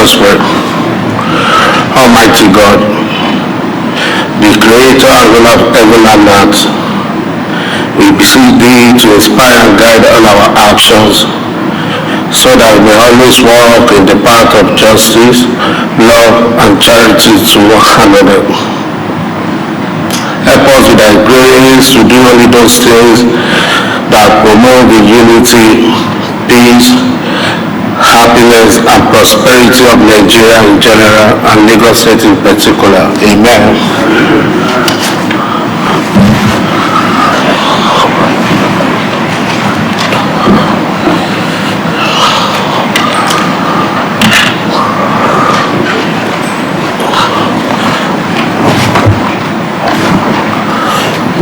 us pray. Almighty God, the creator and ruler of heaven and earth, we beseech thee to inspire and guide all our actions, so that we may always walk in the path of justice, love, and charity to one another. Help us with thy grace to do only those things that promote the unity, peace, happiness, and prosperity of Nigeria in general and Lagos State in particular. Amen.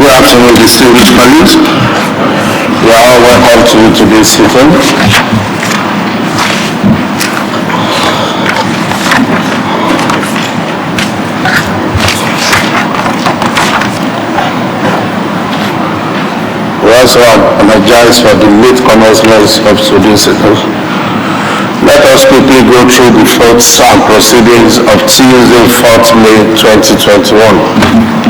Good afternoon, distinguished colleagues. You are all welcome to today's sitting. We also apologize for the late commencement of today's sitting. Let us quickly go through the votes and proceedings of Tuesday, 4th May 2021.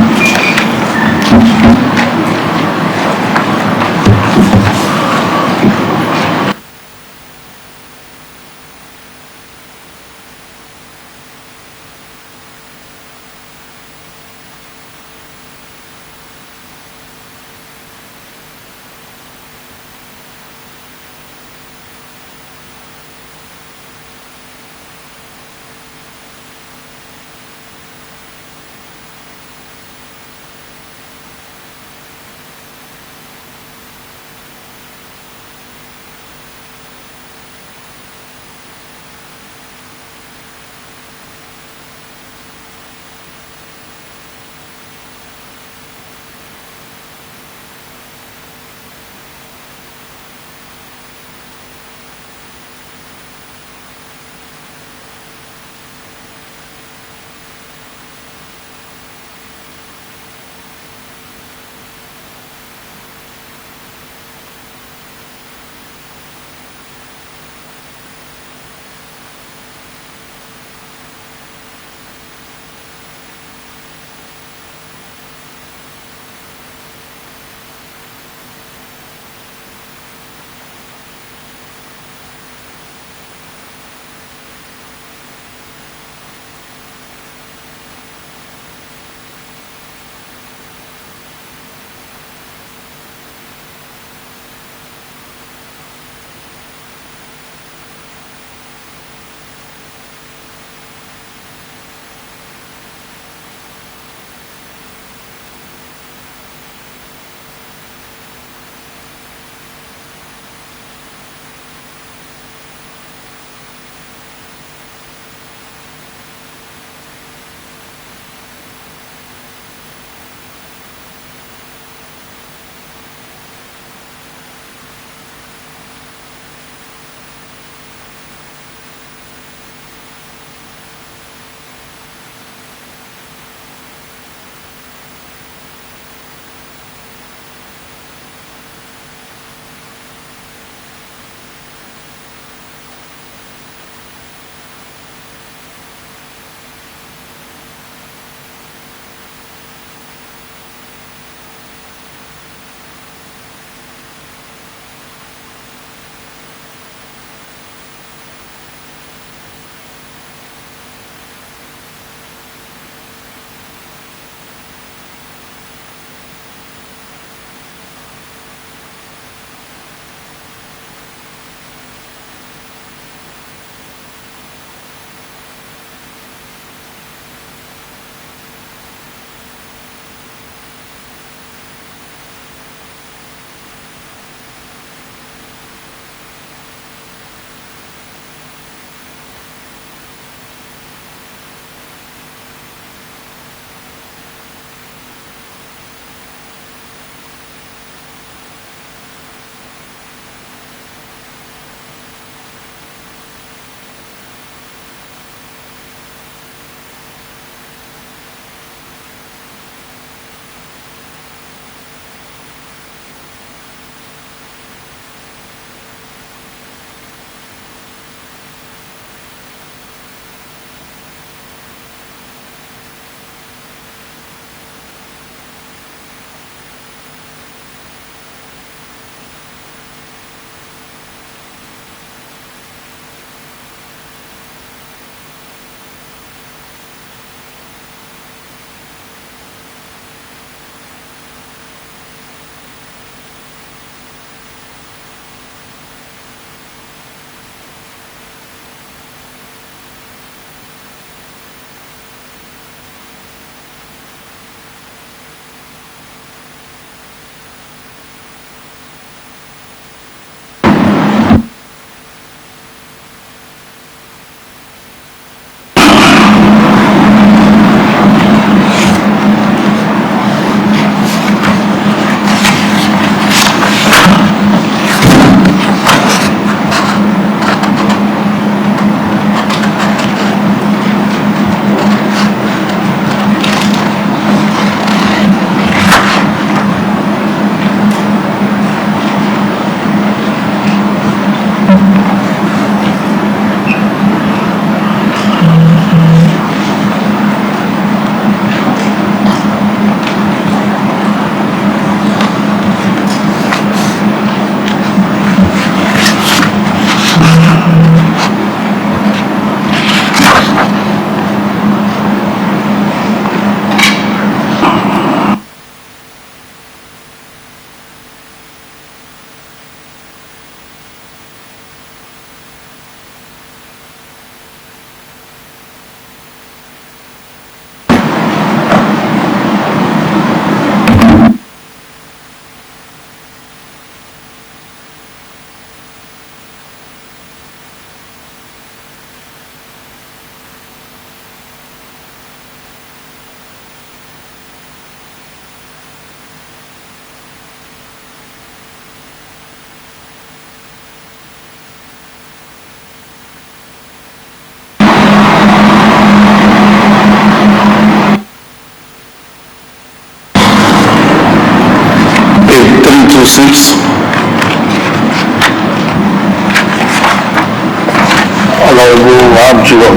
Honorable Abjuro.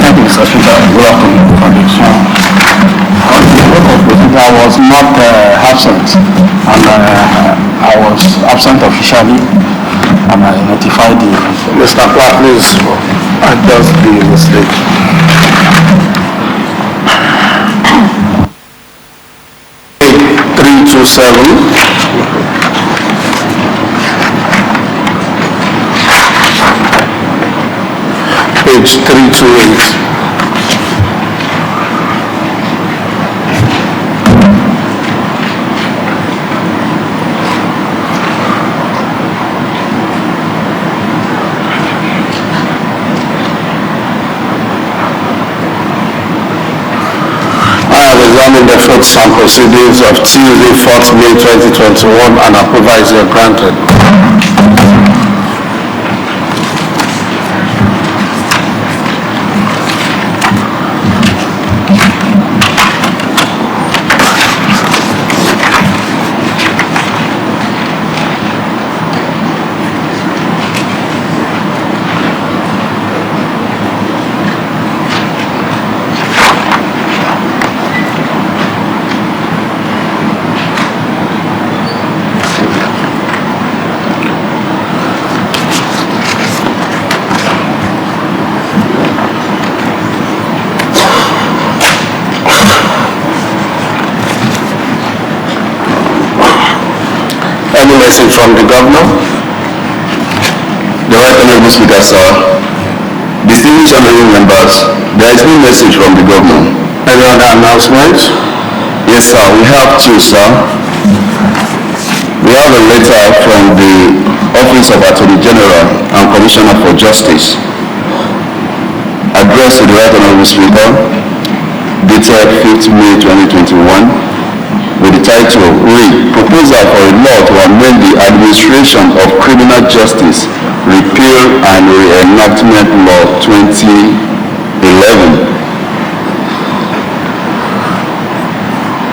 Thank you, Mr. Speaker. Good afternoon, colleagues. I was not absent, and I was absent officially, and I notified the... Mr. Clark, please adjust the mistake. Page 328. Examine the fruits and proceedings of Tuesday, 4th May 2021, and approval is granted. Any message from the governor? The Right Honorable Speaker, sir. Distinguished honorable members, there is no message from the governor. Any other announcements? Yes, sir. We have two, sir. We have a letter from the Office of Attorney General and Commissioner for Justice addressed to the Right Honorable Speaker, dated 5th May 2021, with the title, Proposal for a Law to Amend the Administration of Criminal Justice, Repeal and Re-enactment Law 2011.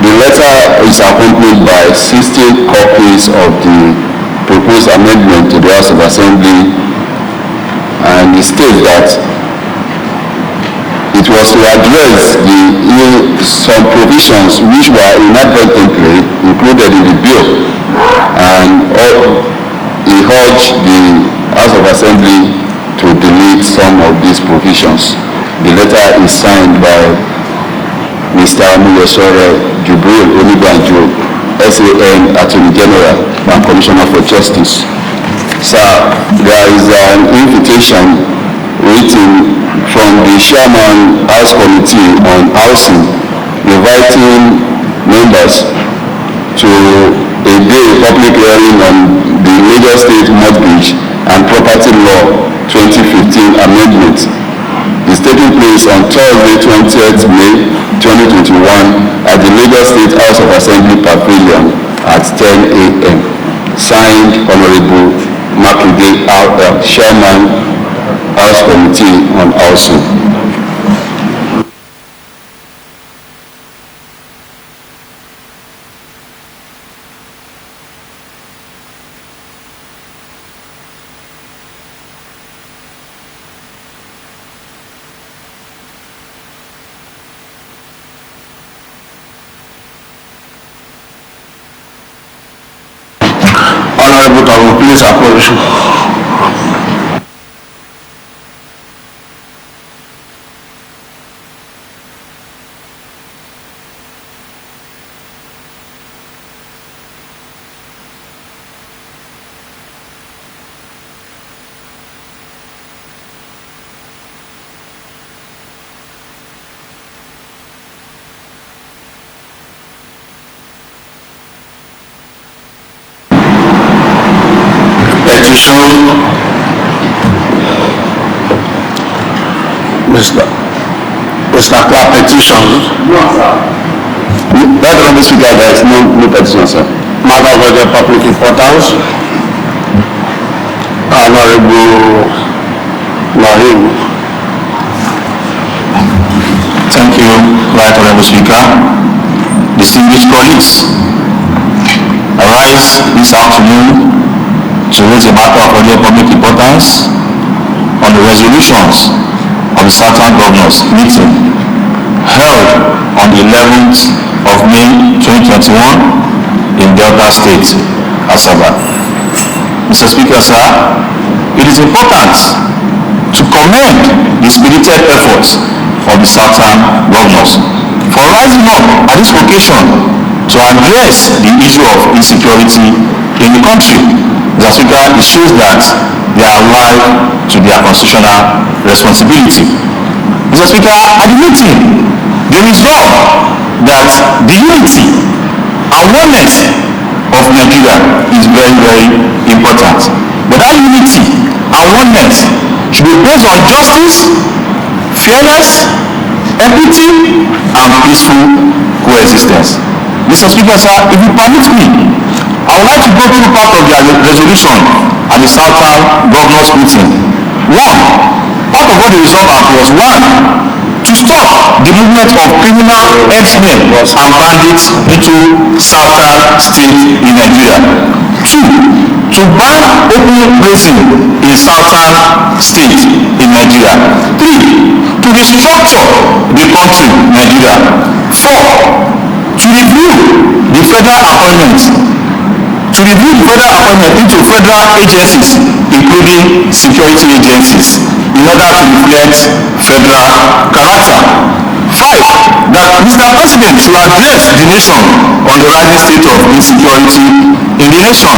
The letter is accompanied by 60 copies of the proposed amendment to the House of Assembly, and it states that it was to address some provisions which were inadvertently included in the bill, and he urged the House of Assembly to delete some of these provisions. The letter is signed by Mr. Amulosore Jubril Onibanjo, SAN Attorney General and Commissioner for Justice. Sir, there is an invitation written from the Chairman House Committee on Housing, inviting members to a day public hearing on the Lagos State Mortgage and Property Law 2015 amendment. It's taking place on Thursday, 20th May 2021 at the Lagos State House of Assembly Pavilion at 10 a.m. Signed, Honorable Makinde R.L., Chairman, House Committee on Housing. Honorable Governor, please approach. Mr. Clark, petitions. No, sir. That Honorable Speaker, there is no petition, sir. Matter of the public importance. Honorable Lahim. Thank you, Right Honorable Speaker. Distinguished colleagues, I rise this afternoon to raise a matter of public importance on the resolutions of the Southern Governors meeting held on the 11th of May 2021 in Delta State, Asaba. Mr. Speaker, sir, it is important to commend the spirited efforts of the Southern Governors for rising up at this occasion to address the issue of insecurity in the country. Mr. Speaker, it shows that they are alive to their constitutional responsibility. Mr. Speaker, at the meeting, they resolved that the unity and oneness of Nigeria is very, very important. But that unity and oneness should be based on justice, fairness, equity, and peaceful coexistence. Mr. Speaker, sir, if you permit me, I would like to go through part of their resolution at the Southern Governors meeting. Part of what they resolved at was to stop the movement of criminal herdsmen and bandits into Southern state in Nigeria. 2, to ban open grazing in Southern state in Nigeria. 3, to restructure the country, Nigeria. 4, to review the federal appointment into federal agencies, including security agencies, in order to reflect federal character. 5, that Mr. President should address the nation on the rising state of insecurity in the nation.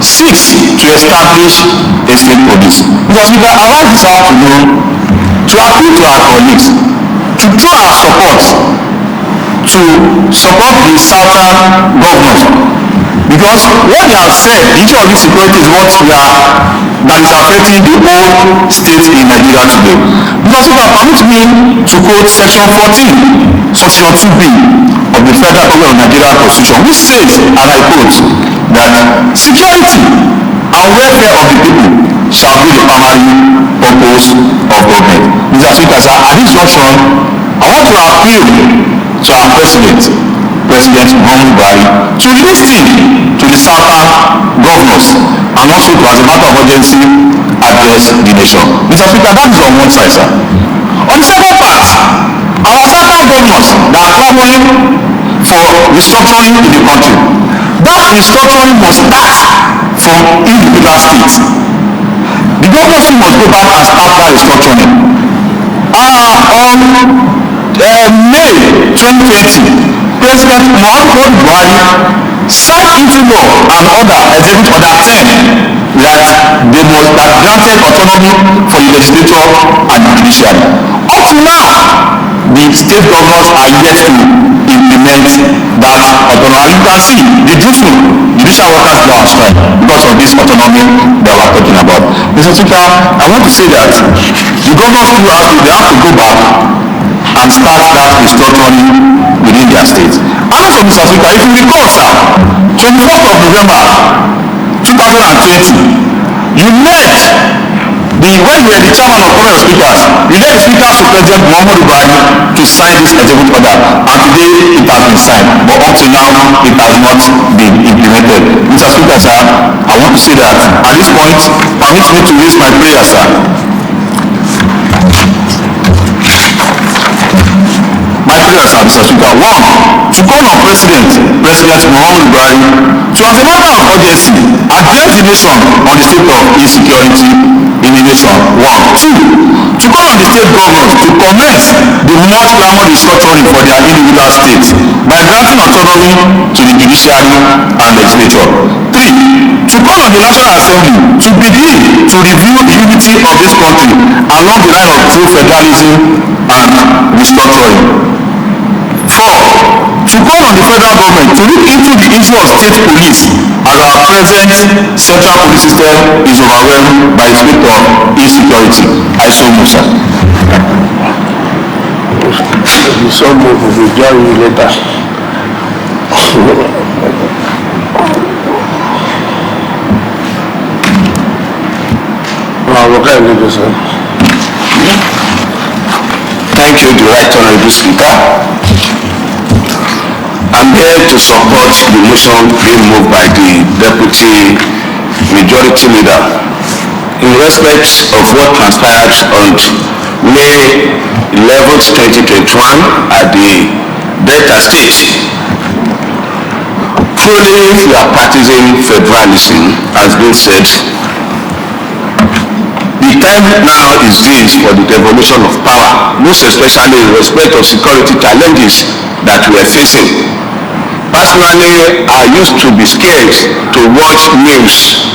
6, to establish a state police. Mr. Speaker, I like this afternoon to appeal to our colleagues to show our support the Southern Governors, because what they have said, the issue of insecurity is what that is affecting the whole state in Nigeria today. Because if I permit me to quote section 14, section 2B of the Federal Government of Nigeria Constitution, which says, and I quote, that security and welfare of the people shall be the primary purpose of government. Mr. Speaker, sir, at this junction, I want to appeal to our President Muhammadu Buhari, to listen to the Southern Governors and also to, as a matter of urgency, address the nation. Mr. Speaker, that is on one side, sir. On the second part, our Southern Governors that are clamoring for restructuring in the country, that restructuring must start from individual states. The governors must go back and start that restructuring. On May 2020, President Muhammadu Buhari signed into law an order, Executive Order 10, that granted autonomy for the legislature and the judiciary. Up to now, the state governors are yet to implement that autonomy. You can see the judicial workers go on strike because of this autonomy that we are talking about. Mr. Speaker, I want to say that the governors who have to go back and start that restructuring within their states. And also, Mr. Speaker, if you recall, sir, 24th of November 2020, you led when you were the chairman of Conference of Speakers, you led the speakers to President Muhammadu Buhari to sign this executive order, and today it has been signed, but up to now it has not been implemented. Mr. Speaker, sir, I want to say that at this point, permit me to raise my prayer, sir. My prayer, sir, Mr. Speaker. 1, to call on President Muhammadu Buhari to, as a matter of urgency, address the nation on the state of insecurity in the nation. 1. 2, to call on the state governors to commence the much clamored restructuring for their individual states by granting autonomy to the judiciary and legislature. 3, to call on the National Assembly to begin to review the unity of this country along the line of true federalism and restructuring. 4, to call on the federal government to look into the issue of state police, as our present central police system is overwhelmed by the state of insecurity. I so move, sir. You so move, we will join you later. Thank you, the Right Honorable Speaker. I'm here to support the motion being moved by the Deputy Majority Leader in respect of what transpired on May 11th, 2021 at the Delta State. Truly, we are practicing federalism, as been said. The time now is this for the devolution of power, most especially in respect of security challenges that we are facing. Personally, I used to be scared to watch news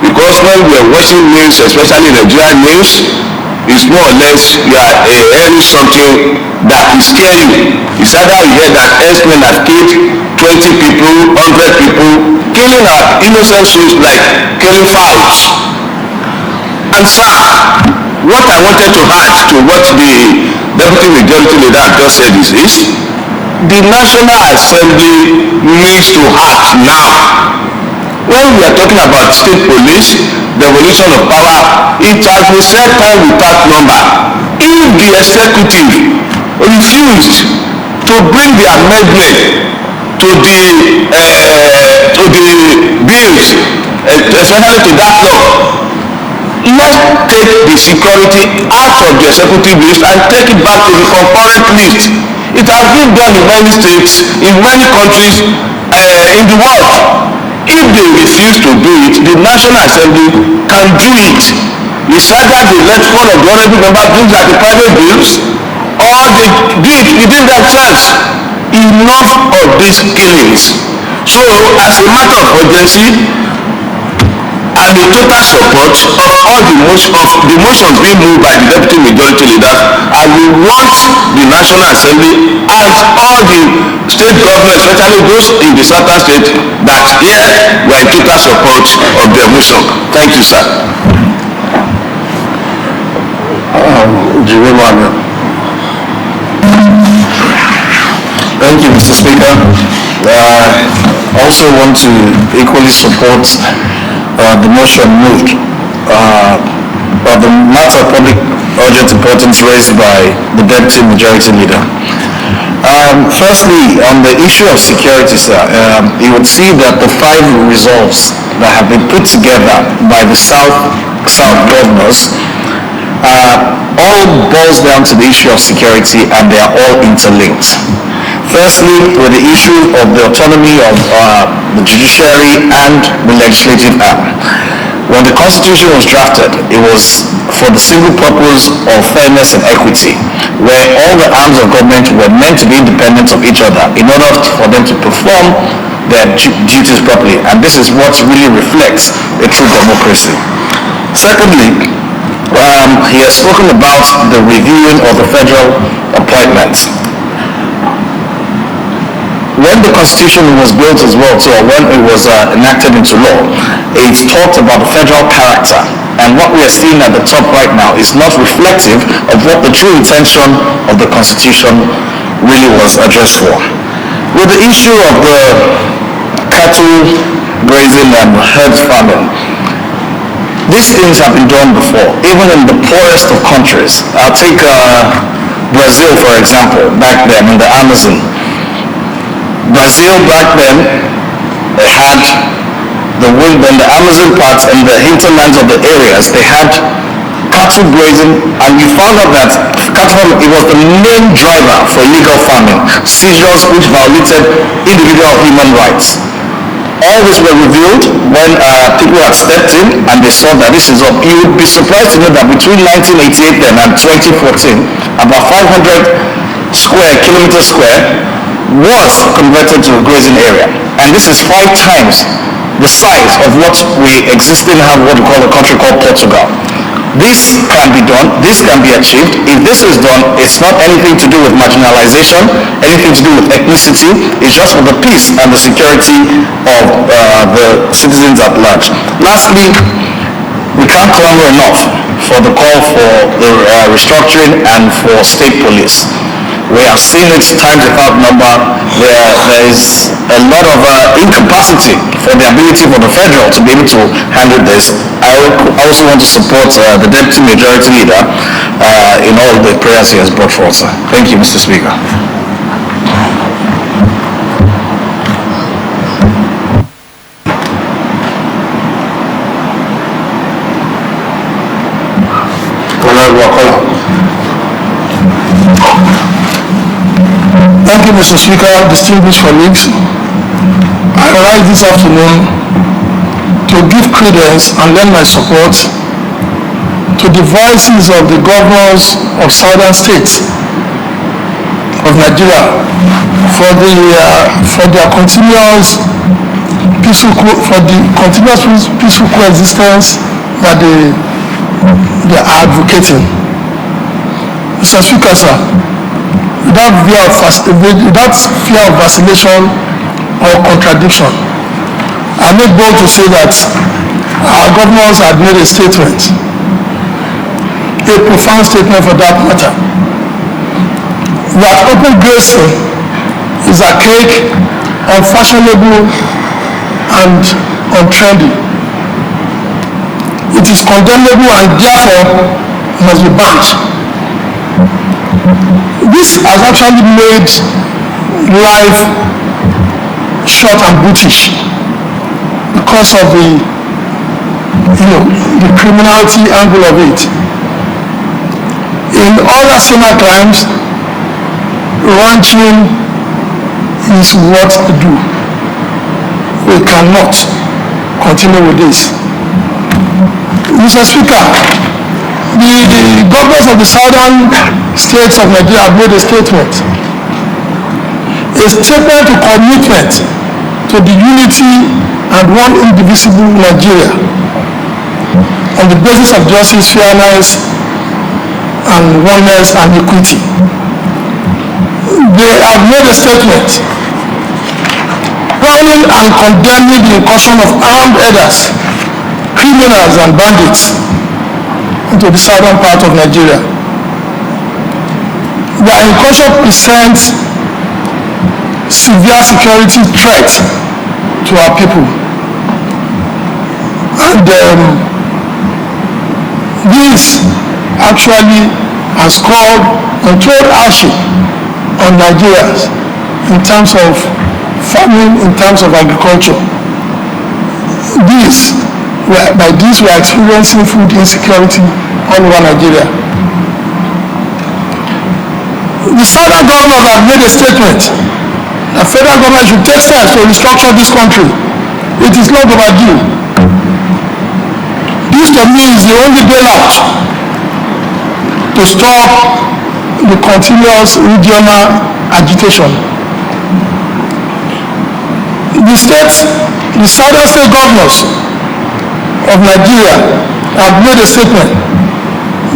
because when we are watching news, especially Nigerian news, it's more or less you are hearing something that is scary. It's either you hear that S-men have killed 20 people, 100 people, killing our innocent souls like killing fowls. And sir, what I wanted to add to what the Deputy Majority Leader just said is this: the National Assembly needs to act now. When we are talking about state police, devolution of power, it has been said time without number. If the executive refused to bring the amendment to the bills, especially to that law, let's take the security out of the executive list and take it back to the concurrent list. It has been done in many states, in many countries in the world. If they refuse to do it, the National Assembly can do it. It's either they let one of the honorable members bring like the private bills, or they do it within themselves. Enough of these killings. So, as a matter of urgency, and the total support of all the motions being moved by the Deputy Majority Leader, and we want the National Assembly and all the state governments, especially those in the southern state, that here we are in total support of their motion. Thank you, sir. Thank you, Mr. Speaker. I also want to equally support the motion moved of the matter of public urgent importance raised by the Deputy Majority Leader. Firstly, on the issue of security, sir, you would see that the 5 resolves that have been put together by the South governors all boils down to the issue of security, and they are all interlinked. Firstly, with the issue of the autonomy of the judiciary and the legislative arm. When the Constitution was drafted, it was for the single purpose of fairness and equity, where all the arms of government were meant to be independent of each other in order for them to perform their duties properly. And this is what really reflects a true democracy. Secondly, he has spoken about the reviewing of the federal appointments. When the Constitution was built as well, or when it was enacted into law, it talked about the federal character. And what we are seeing at the top right now is not reflective of what the true intention of the Constitution really was addressed for. With the issue of the cattle grazing and herd farming, these things have been done before, even in the poorest of countries. I'll take Brazil, for example, back then in the Amazon. Brazil back then had the Amazon parts and the hinterlands of the areas, they had cattle grazing, and you found out that cattle, it was the main driver for illegal farming, seizures which violated individual human rights. All this were revealed when people had stepped in and they saw that this is up. You would be surprised to know that between 1988 then and 2014, about 500 kilometers square was converted to a grazing area, and this is 5 times the size of what we existing have, what we call a country called Portugal. This can be done, this can be achieved. If this is done, it's not anything to do with marginalization, anything to do with ethnicity, it's just for the peace and the security of the citizens at large. Lastly, we can't clamor enough for the call for the restructuring and for state police. We have seen it times without number where there is a lot of incapacity for the ability for the federal to be able to handle this. I also want to support the Deputy Majority Leader in all the prayers he has brought forth, sir. Thank you, Mr. Speaker. Thank you, Mr. Speaker, distinguished colleagues. I rise this afternoon to give credence and lend my support to the voices of the governors of southern states of Nigeria for their continuous peaceful coexistence that they are advocating. Mr. Speaker, sir, without fear of vacillation or contradiction, I make bold to say that our governors had made a statement, a profound statement for that matter, that open grazing is archaic, unfashionable, and untrendy. It is condemnable and therefore must be banned. This has actually made life short and brutish because of the criminality angle of it. In other similar crimes, ranching is what to do. We cannot continue with this. Mr. Speaker, the governors of the southern states of Nigeria have made a statement to commitment to the unity and one indivisible Nigeria on the basis of justice, fairness, and oneness and equity. They have made a statement calling and condemning the incursion of armed herders, criminals and bandits into the southern part of Nigeria. Their incursion presents severe security threat to our people. And this actually has caused untold hardship on Nigerians in terms of farming, in terms of agriculture. By this we are experiencing food insecurity all over Nigeria. The southern governors have made a statement that federal government should take steps to restructure this country. It is long overdue. This to me is the only bailout to stop the continuous regional agitation. The southern state governors of Nigeria have made a statement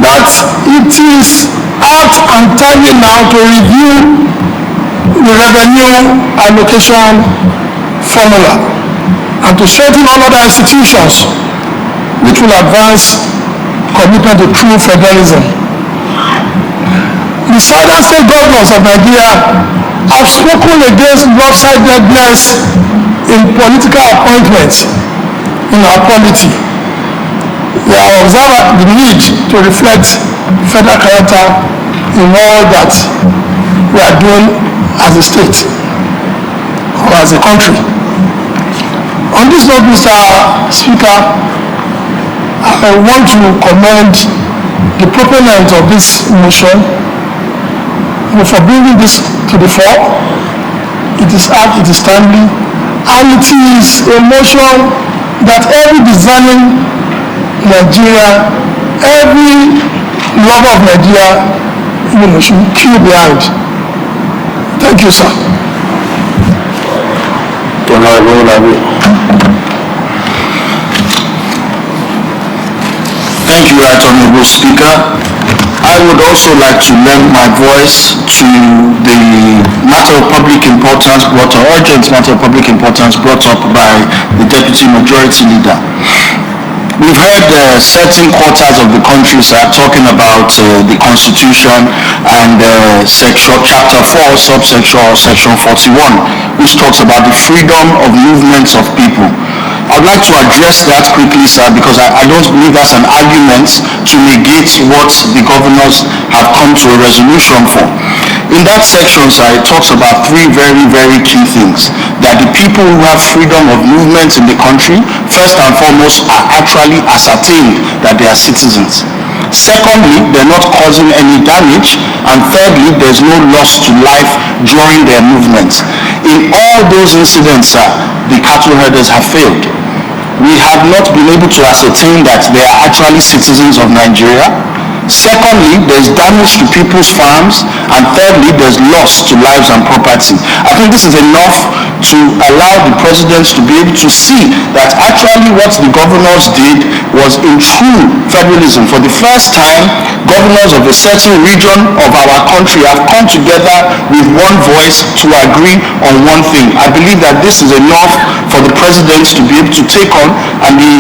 that it is apt and timely now to review the revenue allocation formula and to strengthen all other institutions which will advance commitment to true federalism. The southern state governors of Nigeria have spoken against lopsidedness in political appointments in our polity. They have observed the need to reflect federal character in all that we are doing as a state or as a country. On this note, Mr. Speaker, I want to commend the proponent of this motion for bringing this to the fore. It is apt, it is timely, and it is a motion that every discerning Nigeria, every lover of Nigeria, should queue behind. Thank you, sir. Thank you, Right Honorable Speaker. I would also like to lend my voice to the matter of public importance urgent matter of public importance brought up by the Deputy Majority Leader. We've heard certain quarters of the country talking about the Constitution and Chapter 4, subsection or Section 41, which talks about the freedom of movements of people. I'd like to address that quickly, sir, because I don't believe that's an argument to negate what the governors have come to a resolution for. In that section, sir, it talks about three very, very key things. That the people who have freedom of movement in the country, first and foremost, are actually ascertained that they are citizens. Secondly, they're not causing any damage. And thirdly, there's no loss to life during their movements. In all those incidents, the cattle herders have failed. We have not been able to ascertain that they are actually citizens of Nigeria. Secondly, there's damage to people's farms. And thirdly, there's loss to lives and property. I think this is enough to allow the president to be able to see that actually what the governors did was in true federalism. For the first time, governors of a certain region of our country have come together with one voice to agree on one thing. I believe that this is enough for the president to be able to take on, and the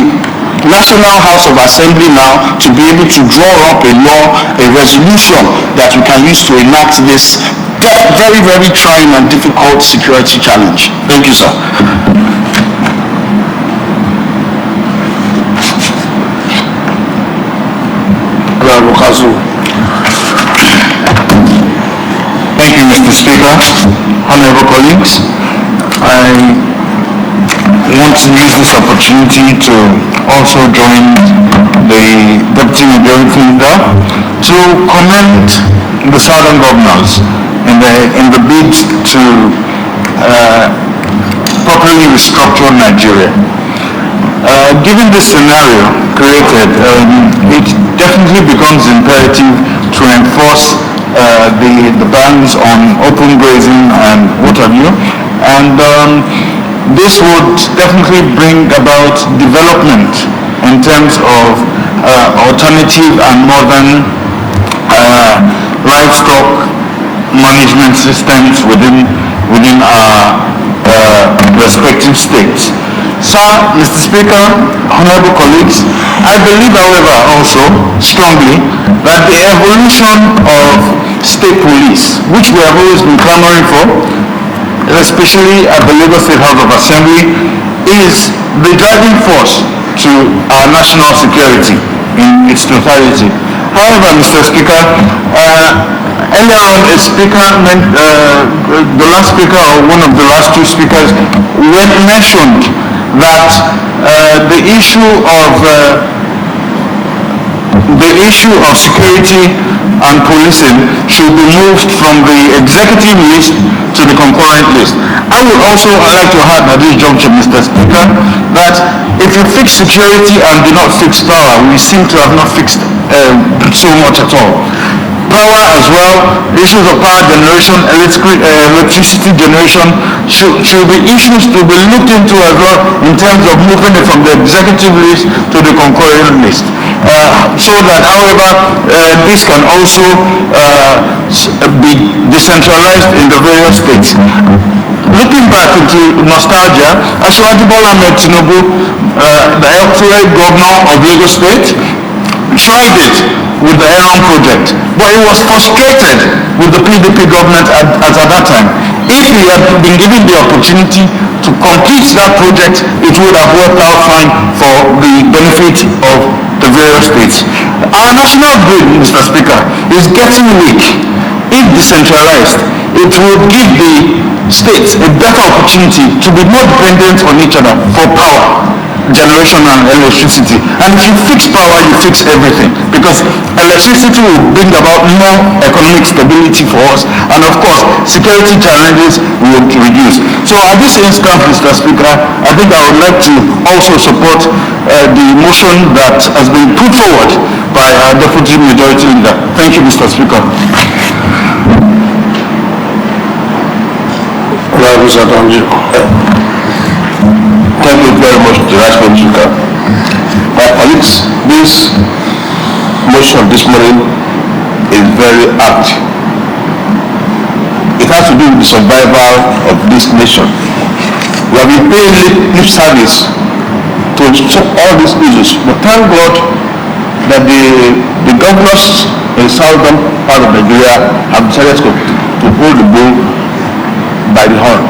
National House of Assembly now to be able to draw up a law, a resolution that we can use to enact this very, very trying and difficult security challenge. Thank you, sir. Thank you, Mr. Speaker. Honorable colleagues, I want to use this opportunity to also join the Deputy Majority Leader to commend the Southern governors in the bid to properly restructure Nigeria. Given this scenario created, it definitely becomes imperative to enforce the bans on open grazing and what have you, and this would definitely bring about development in terms of alternative and modern livestock management systems within our respective states. Sir, Mr. Speaker, honorable colleagues, I believe, however, also strongly that the evolution of state police, which we have always been clamoring for, especially at the Lagos State House of Assembly, is the driving force to our national security in its totality. However, Mr. Speaker, earlier on a speaker, the last speaker or one of the last two speakers mentioned that the issue of security and policing should be moved from the executive list to the concurrent list. I would also like to add at this juncture, Mr. Speaker, that if you fix security and do not fix power, we seem to have not fixed so much at all. Power as well, issues of power generation, electricity generation should be issues to be looked into as well in terms of moving it from the executive list to the concurrent list. So that, however, this can also be decentralized in the various states. Looking back into nostalgia, Asiwaju Bola Ahmed Tinubu, the elected governor of Lagos State, tried it with the Heron project, but he was frustrated with the PDP government at that time. If he had been given the opportunity to complete that project, it would have worked out fine for the benefit of the various states. Our national grid, Mr. Speaker, is getting weak. If decentralized, it would give the states a better opportunity to be more dependent on each other for power generation and electricity. And if you fix power, you fix everything, because electricity will bring about more economic stability for us, and of course security challenges will reduce. So at this instance, Mr. Speaker, I think I would like to also support the motion that has been put forward by our Deputy Majority Leader. Thank you, Mr. Speaker. Thank you very much, the Respectable Speaker. My colleagues, this motion this morning is very apt. It has to do with the survival of this nation. We have been paying lip service to all these issues, but thank God that the governors in the southern part of Nigeria have decided to hold the bull by the horn.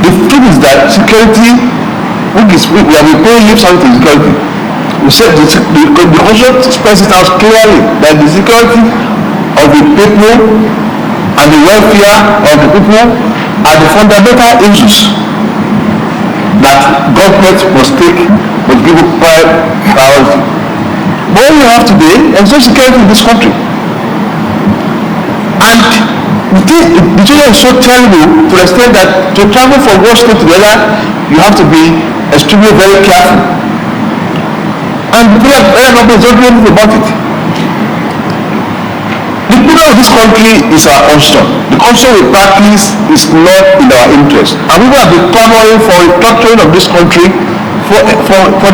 The truth is that security, we have been paying lip service to security. We said the Constitution spells it out clearly that the security of the people and the welfare of the people are the fundamental issues that government must give priority. But what we have today, there is no security in this country. And the situation is so terrible to the extent that to travel from one state to the other, you have to be extremely very careful. And the federal government is not doing anything about it. The people of this country is our constitution. The constitution we practice is not in our interest. And people have been clamoring for restructuring of this country for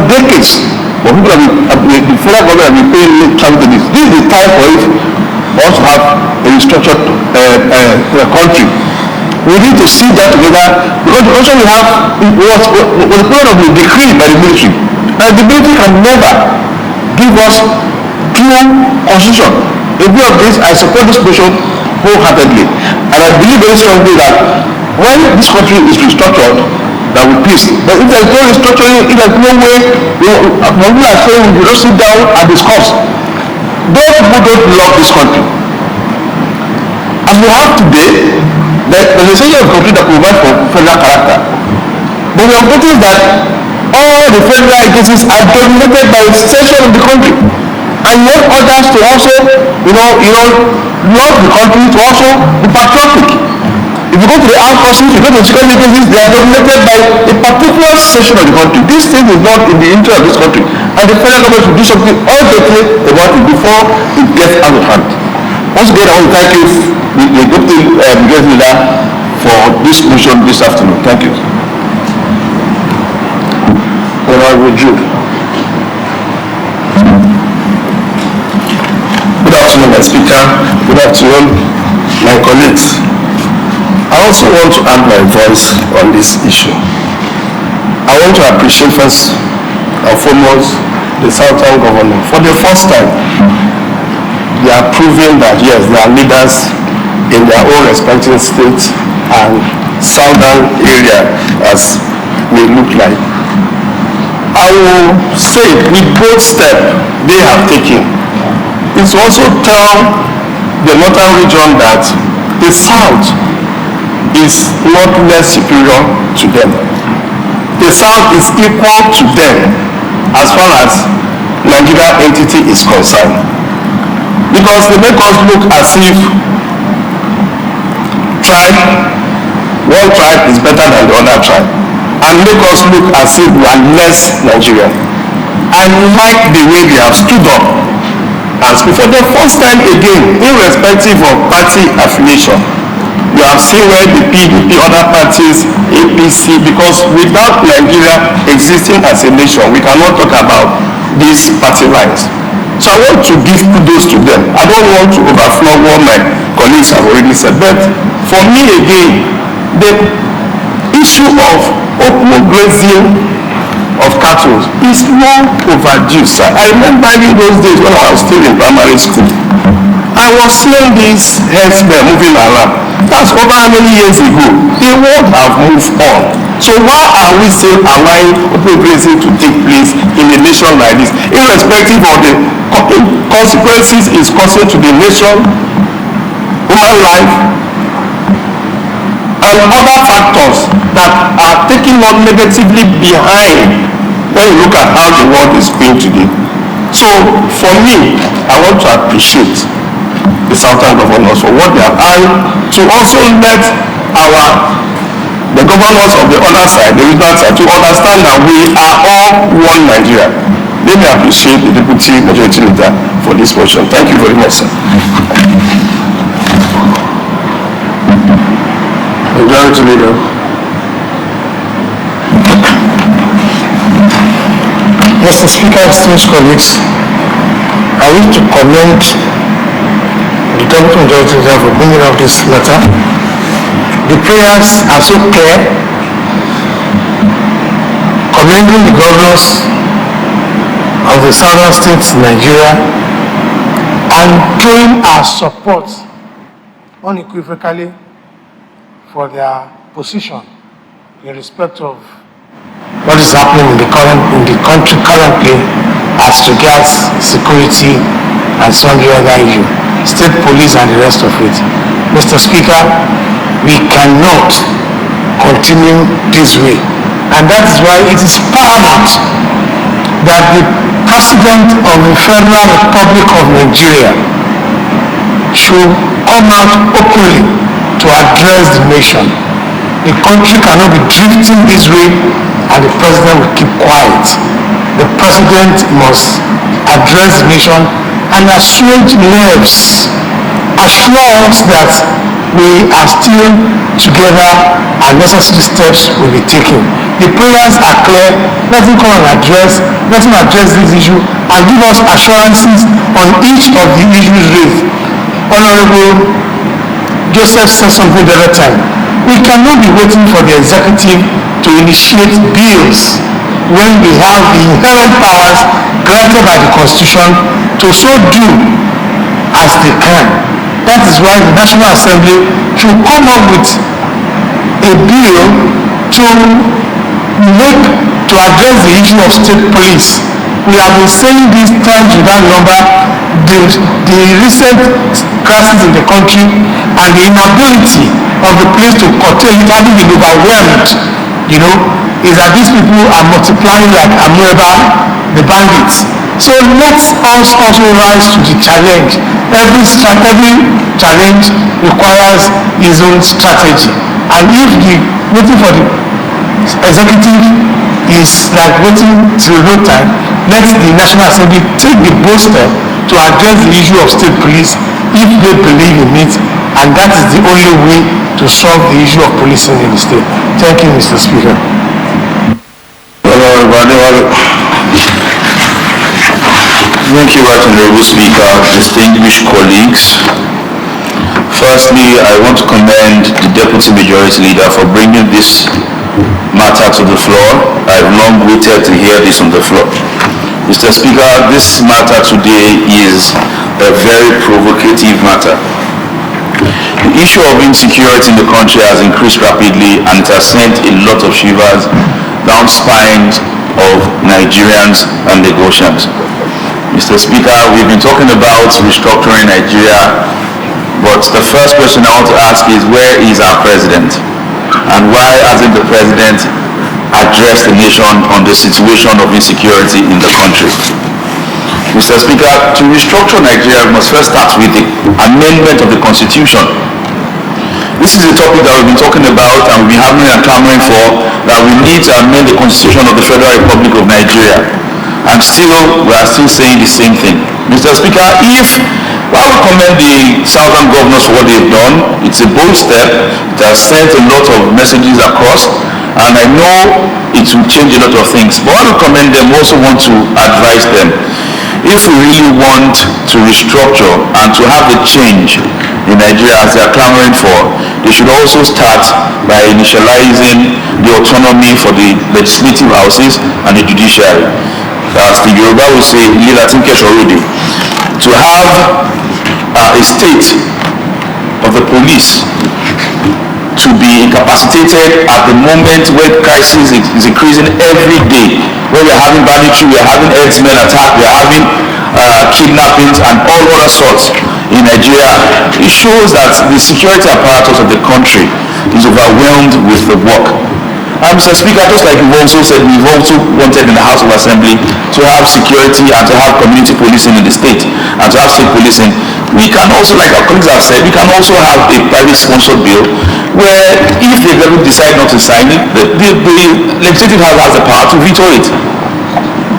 decades. But people the federal government have been paying travel to this. This is the time for it for us to have a restructured country. We need to sit down together because the constitution we have was the period of the decree by the military. And the military can never give us true constitution. In view of this, I support this motion wholeheartedly. And I believe very strongly that when this country is restructured, there will be peace. But if there is no restructuring, if there is no way, people are saying we will sit down and discuss. Those people don't love this country. And we have today the legislation of the country that provides for federal character. But we have noticed that all the federal agencies are dominated by a section of the country. And you want others to also, love the country, to also be patriotic. If you go to the armed forces, you go to the security agencies, they are dominated by a particular section of the country. This thing is not in the interest of this country. And the federal government should do something urgently about it before it gets out of hand. Once again, I want to thank you, the deputy leader, for this motion this afternoon. Thank you. Honorable Jude. Good afternoon, my speaker. Good afternoon, my colleagues. I also want to add my voice on this issue. I want to appreciate first and foremost the Southern governor. For the first time, they are proving that yes, they are leaders in their own respective states and southern area as may look like. I will say with both steps they have taken, it's also tell the northern region that the south is not less superior to them. The south is equal to them as far as Nigeria entity is concerned. Because they make us look as if one tribe is better than the other tribe, and make us look as if we are less Nigerian. I like the way they have stood up and speak for the first time again, irrespective of party affiliation. You have seen where the PDP, other parties, APC, because without Nigeria existing as a nation, we cannot talk about these party lines. So I want to give kudos to them. I don't want to overflow what my colleagues have already said, but for me again, the issue of open grazing of cattle is long overdue, sir. I remember in those days when I was still in primary school, I was seeing these herdsmen moving around. That's over how many years ago? The world have moved on. So why are we still allowing open grazing to take place in a nation like this, irrespective of the consequences it's causing to the nation, human life, and other factors that are taking on negatively behind when you look at how the world is going today. So for me, I want to appreciate the Southern governors for what they have, and to also let the governors of the other side, the regional side, to understand that we are all one Nigeria. Let me appreciate the Deputy Majority Leader for this motion. Thank you very much, sir. Majority Leader. Mr. Speaker, distinguished colleagues, I wish to commend the Deputy Majority Leader for bringing up this matter. The prayers are so clear, commending the governors of the southern states in Nigeria and claim our support unequivocally for their position in respect of what is happening in the country currently as regards security and sundry other issues, state police and the rest of it. Mr. Speaker, we cannot continue this way, and that is why it is paramount that that the President of the Federal Republic of Nigeria should come out openly to address the nation. The country cannot be drifting this way and the President will keep quiet. The President must address the nation and assuage nerves, assure us that we are still together and necessary steps will be taken. The prayers are clear. Let him come and address this issue and give us assurances on each of the issues raised. Honorable Joseph said something the other time. We cannot be waiting for the executive to initiate bills when we have the inherent powers granted by the Constitution to so do as they can. That is why the National Assembly should come up with a bill to address the issue of state police. We have been saying these times without number, the recent crisis in the country and the inability of the police to curtail it, having been overwhelmed, is that these people are multiplying like amoeba, the bandits. So let us also rise to the challenge. Every challenge requires its own strategy. And if the waiting for the executive is like waiting till no time, let the National Assembly take the bold step to address the issue of state police if they believe in it, and that is the only way to solve the issue of policing in the state. Thank you, Mr. Speaker. Thank you, Right Honorable Speaker, distinguished colleagues. Firstly, I want to commend the Deputy Majority Leader for bringing this matter to the floor. I've long waited to hear this on the floor. Mr. Speaker, this matter today is a very provocative matter. The issue of insecurity in the country has increased rapidly and it has sent a lot of shivers down spines of Nigerians and Lagosians. Mr. Speaker, we've been talking about restructuring Nigeria, but the first question I want to ask is, where is our president? And why hasn't the president addressed the nation on the situation of insecurity in the country? Mr. Speaker, to restructure Nigeria, we must first start with the amendment of the Constitution. This is a topic that we've been talking about and we've been having and clamoring for, that we need to amend the Constitution of the Federal Republic of Nigeria. And still, we are still saying the same thing. Mr. Speaker, while we commend the Southern governors for what they've done, it's a bold step. It has sent a lot of messages across, and I know it will change a lot of things. But while we commend them, we also want to advise them. If we really want to restructure and to have the change in Nigeria as they are clamoring for, they should also start by initializing the autonomy for the legislative houses and the judiciary. As the Yoruba will say, to have a state of the police to be incapacitated at the moment where crisis is increasing every day, where we are having banditry, we are having herdsmen attack, we are having kidnappings and all other sorts in Nigeria. It shows that the security apparatus of the country is overwhelmed with the work. Mr. Speaker, just like you've also said, we've also wanted in the House of Assembly to have security and to have community policing in the state and to have state policing. We can also, like our colleagues have said, we can also have a private sponsored bill where if the executive decide not to sign it, the legislative house has the power to veto it.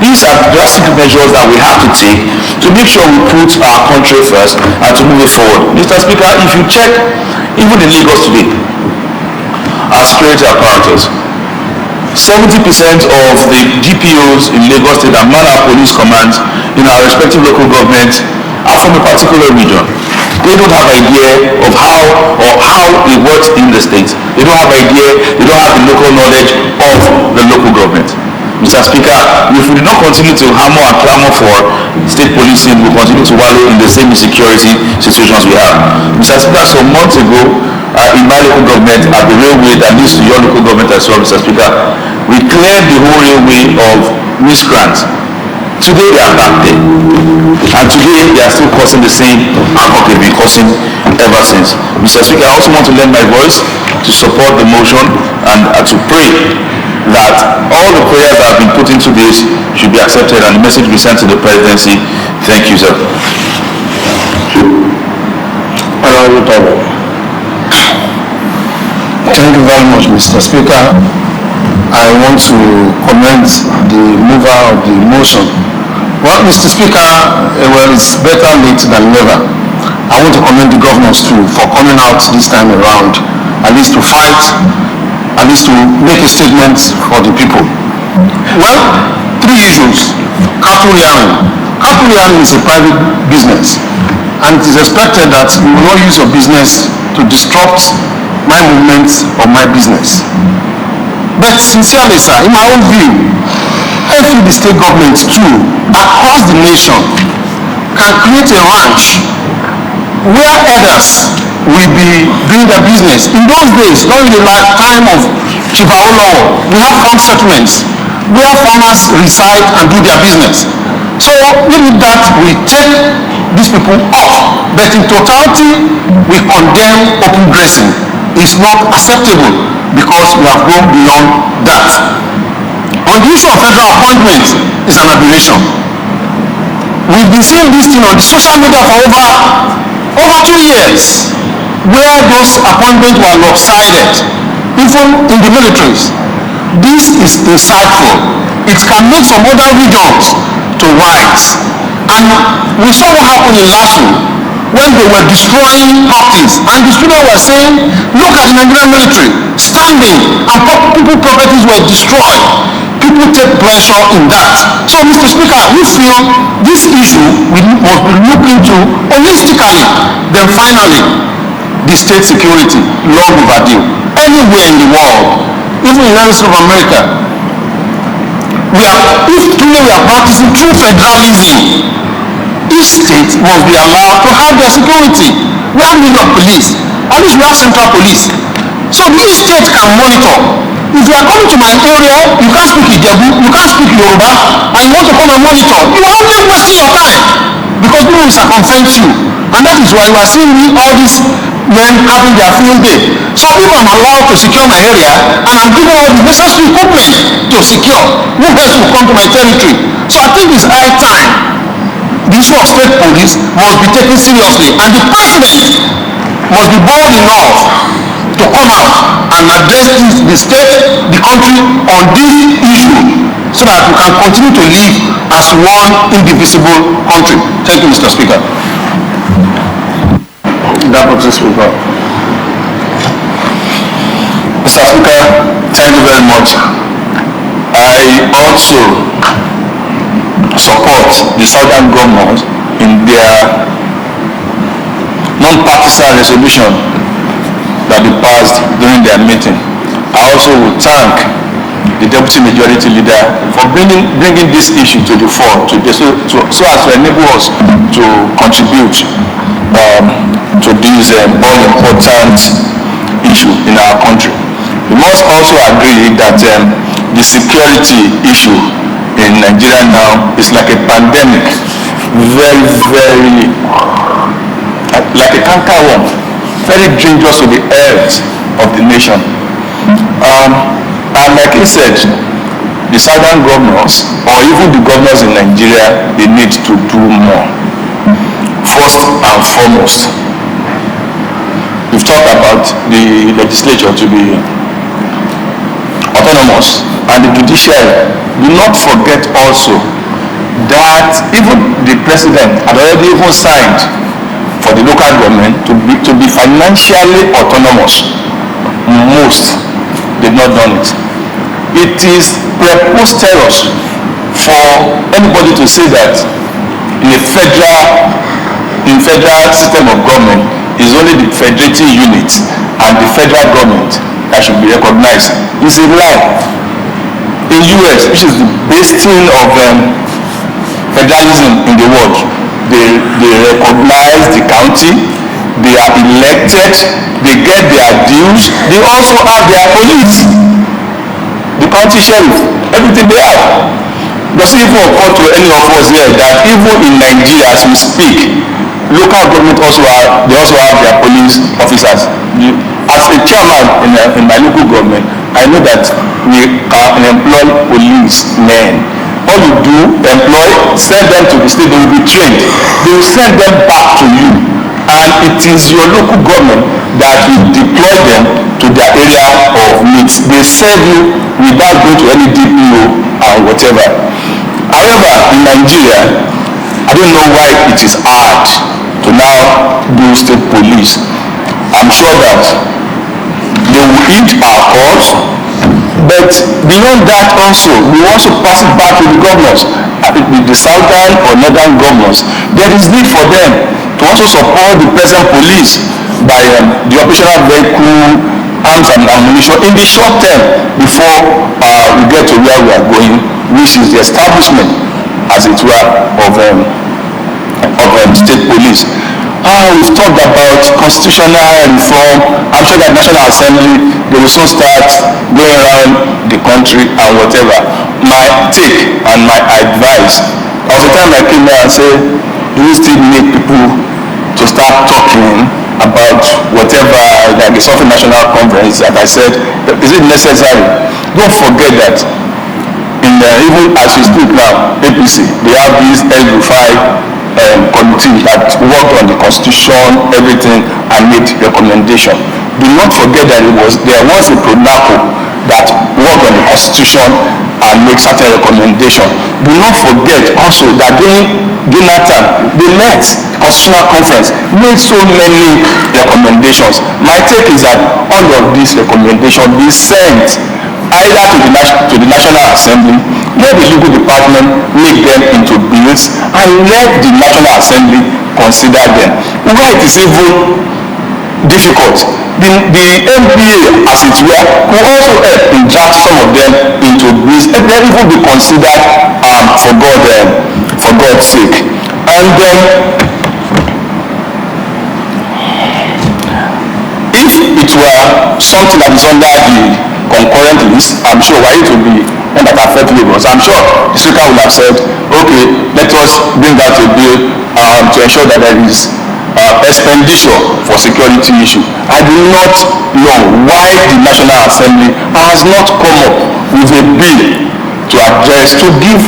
These are drastic measures that we have to take to make sure we put our country first and to move it forward. Mr. Speaker, if you check even in Lagos today, our security apparatus, 70% of the GPOs in Lagos State and man-our police commands in our respective local governments are from a particular region. They don't have idea of how it works in the state. They don't have idea, they don't have the local knowledge of the local government. Mr. Speaker, if we do not continue to hammer and clamor for state policing, we will continue to wallow in the same insecurity situations we have. Mr. Speaker, some months ago, in my local government, at the railway that leads to your local government as well, Mr. Speaker, we cleared the whole railway of miscreants. Today they are back there. And today they are still causing the same havoc they've been causing ever since. Mr. Speaker, I also want to lend my voice to support the motion and to pray that all the prayers that have been put into this should be accepted and the message be sent to the presidency. Thank you, sir. Thank you very much, Mr. Speaker. I want to commend the mover of the motion. Well, Mr. Speaker, well, it's better late than never. I want to commend the governors too for coming out this time around, at least to fight, at least to make a statement for the people. Well, three issues. Cattle rearing. Cattle rearing is a private business, and it is expected that you will not use your business to disrupt my movement or my business. But sincerely, sir, in my own view, I feel the state government too, across the nation, can create a ranch where others will be doing their business. In those days, during the time of Chief Awolowo, we have farm settlements where farmers reside and do their business. So even that we take these people off, but in totality, we condemn open grazing. It's not acceptable because we have gone beyond that. On the issue of federal appointment is an aberration. We've been seeing this thing on the social media for over 2 years, where those appointments were lopsided, even in the militaries. This is insightful. It can make some other regions to rise. And we saw what happened in LSHA when they were destroying properties, and the students were saying, look at the Nigerian military standing, and people properties were destroyed. People take pleasure in that. So, Mr. Speaker, we feel this issue must be looked into holistically. Then finally, the state security, long overdue. Anywhere in the world, even in the United States of America, if truly we are practicing true federalism, each state must be allowed to have their security. We have need of police. At least we have central police. So each state can monitor. If you are coming to my area, you can't speak Ijebu, you can't speak Yoruba, and you want to come and monitor, you are only wasting your time because people will circumvent you. And that is why you are seeing all these men having their field day. So if I'm allowed to secure my area, and I'm giving all the necessary equipment to secure, who else will come to my territory? So I think it's high time. The issue of state police must be taken seriously, and the president must be bold enough to come out and address the state, the country on this issue, so that we can continue to live as one indivisible country. Thank you, Mr. Speaker. Deputy Speaker. Mr. Speaker, thank you very much. I also support the southern governors in their non-partisan resolution that they passed during their meeting. I also will thank the deputy majority leader for bringing this issue to the fore so as to enable us to contribute to this all-important issue in our country. We must also agree that the security issue in Nigeria now is like a pandemic, very, very, like a canker worm, very dangerous to the health of the nation. And like he said, the southern governors, or even the governors in Nigeria, they need to do more. First and foremost, we've talked about the legislature to be autonomous, and the judiciary. Do not forget also that even the president had already even signed for the local government to be financially autonomous. Most did not done it. It is preposterous for anybody to say that in a federal system of government is only the federating unit and the federal government that should be recognized. It's a lie. In US, which is the bastion of federalism in the world, they recognize the county, they are elected, they get their dues, they also have their police, the county sheriff, everything they have. Doesn't even occur to any of us here that even in Nigeria as we speak, local government also have their police officers. As a chairman in my local government, I know that we can employ policemen. All you do, send them to the state, they will be trained. They will send them back to you. And it is your local government that will deploy them to their area of needs. They serve you without going to any DPO and whatever. However, in Nigeria, I don't know why it is hard to now do state police. I'm sure that they will heed our calls, but beyond that also, we also pass it back to the governors, the southern or northern governors. There is need for them to also support the present police by the operational vehicle, arms and ammunition in the short term before we get to where we are going, which is the establishment, as it were, of state police. We've talked about constitutional reform. I'm sure that National Assembly, they will soon start going around the country and whatever. My take and my advice, there was a time I came there and said, do we still need people to start talking about whatever, like the Southern National Conference, like I said, is it necessary? Don't forget that even as we speak now, APC, they have this LSHA committee that worked on the constitution, everything, and made recommendation. Do not forget that there was a PRONACO that worked on the constitution and made certain recommendation. Do not forget also that during Jonathan, the next constitutional conference made so many recommendations. My take is that all of these recommendations be sent either to the National Assembly, let the legal department make them into bills, and let the National Assembly consider them. Why it is even difficult, the NBA, as it were, could also help in draft some of them into bills, and then even be considered for God's sake. And then, if it were something that is under the concurrent list, I'm sure why it will be one that affect Lagos. I'm sure the speaker will have said, okay, let us bring out a bill to ensure that there is expenditure for security issue. I do not know why the National Assembly has not come up with a bill to address, to give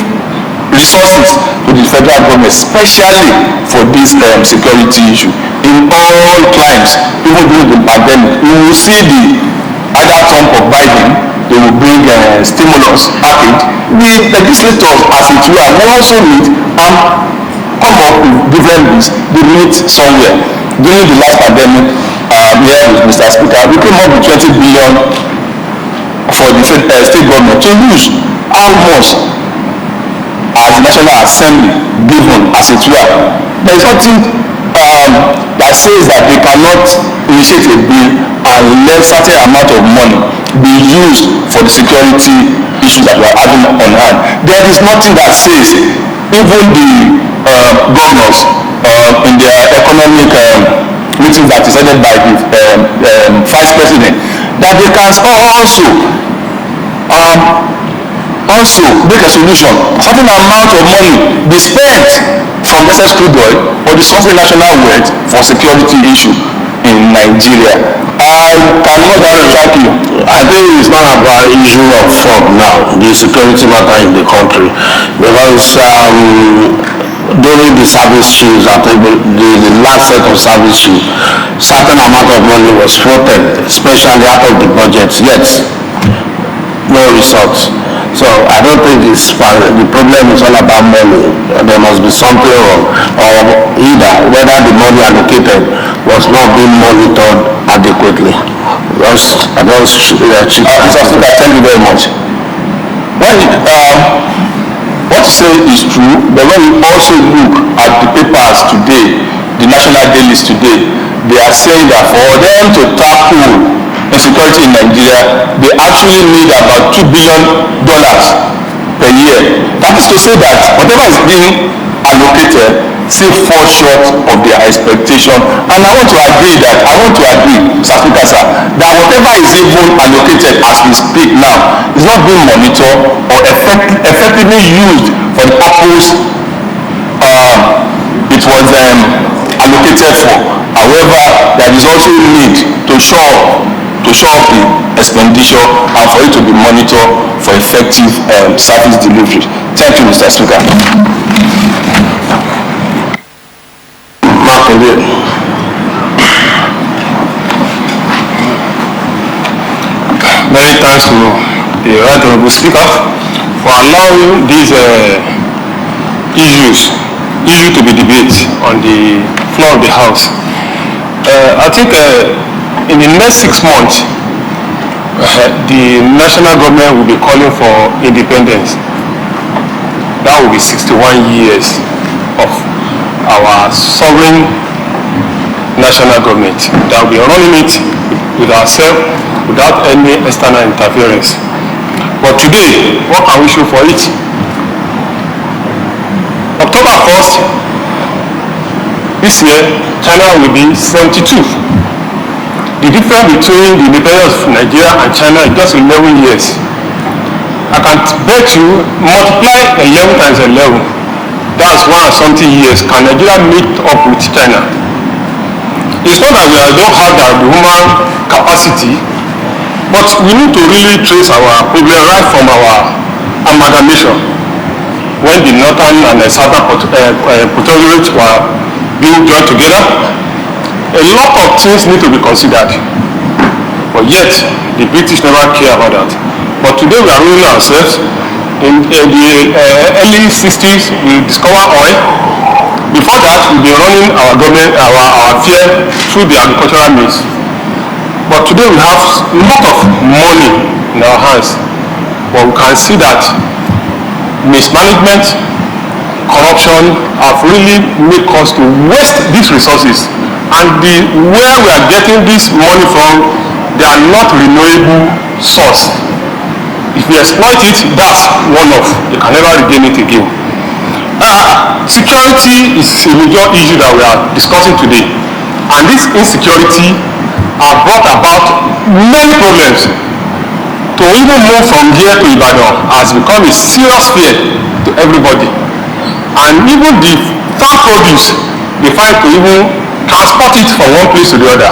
resources to the federal government, especially for this security issue. In all climes, even during the pandemic, we will see either Trump or Biden, they will bring stimulus package. The legislators, as it were, will also meet and come up with different bills. They meet somewhere. During the last pandemic, here with Mr. Speaker, we came up with 20 billion for the state government to use. How much as the National Assembly given, as it were? There is nothing that says that they cannot initiate a bill and let certain amount of money be used for the security issues that we are having on hand. There is nothing that says even the governors in their economic meetings that is headed by the vice president, that they can also make a solution. Certain amount of money be spent from excess crude oil or the source of national wealth for security issue in Nigeria. I cannot track you. I think it's not about issue of fraud now, the security matter in the country, because during the service shoes, I think the last set of service shoes, certain amount of money was floated, especially out of the budget, yet no results. So I don't think the problem is all about money. There must be something wrong, or either whether the money allocated was not being monitored adequately. Thank you very much. What you say is true, but when you also look at the papers today, the national dailies today, they are saying that for them to tackle insecurity in Nigeria, they actually need about $2 billion per year. That is to say that whatever is being allocated still falls short of their expectation. And I want to agree, Mr. Speaker, sir, that whatever is even allocated as we speak now is not being monitored or effectively used for the purpose it was allocated for. However, there is also need to shore to show up the expenditure and for it to be monitored for effective service delivery. Thank you, Mr. Speaker. Many thanks to the Right Honourable Speaker for allowing these issue to be debated on the floor of the House. I think in the next 6 months, the national government will be calling for independence. That will be 61 years of our sovereign national government that will be running it with ourselves without any external interference. But today, what can we show for it? October 1st, this year, China will be 72. The difference between the independence of Nigeria and China is just 11 years. I can bet you, multiply 11 times 11, that's 1 and something years. Can Nigeria meet up with China? It's not that we don't have the human capacity, but we need to really trace our problem right from our amalgamation. When the northern and the southern protectorates were being joined together, a lot of things need to be considered. But yet, the British never care about that. But today we are ruling ourselves. In the early 60s, we discovered oil. Before that, we've been running our government, our affair through the agricultural means. But today we have a lot of money in our hands. But we can see that mismanagement, corruption have really made us to waste these resources. And where we are getting this money from, they are not renewable source. If we exploit it, that's one-off. You can never regain it again. Security is a major issue that we are discussing today. And this insecurity has brought about many problems. To even move from here to Ibadan has become a serious fear to everybody. And even the farm produce, they find to even transport it from one place to the other.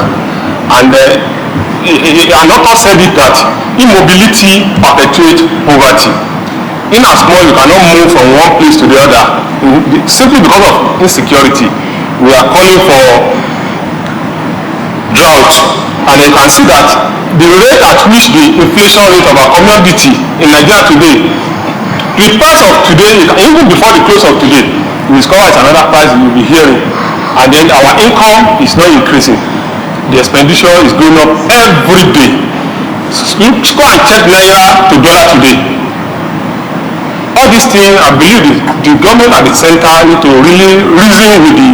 And an author said it that immobility perpetuates poverty. In as much you cannot move from one place to the other, simply because of insecurity, we are calling for drought. And you can see that the rate at which the inflation rate of our commodity in Nigeria today, the price of today, even before the close of today, we discover it's another price you will be hearing. And then our income is not increasing. The expenditure is going up every day. Go and check Naira to dollar today. All these things, I believe the government at the center need to really reason with the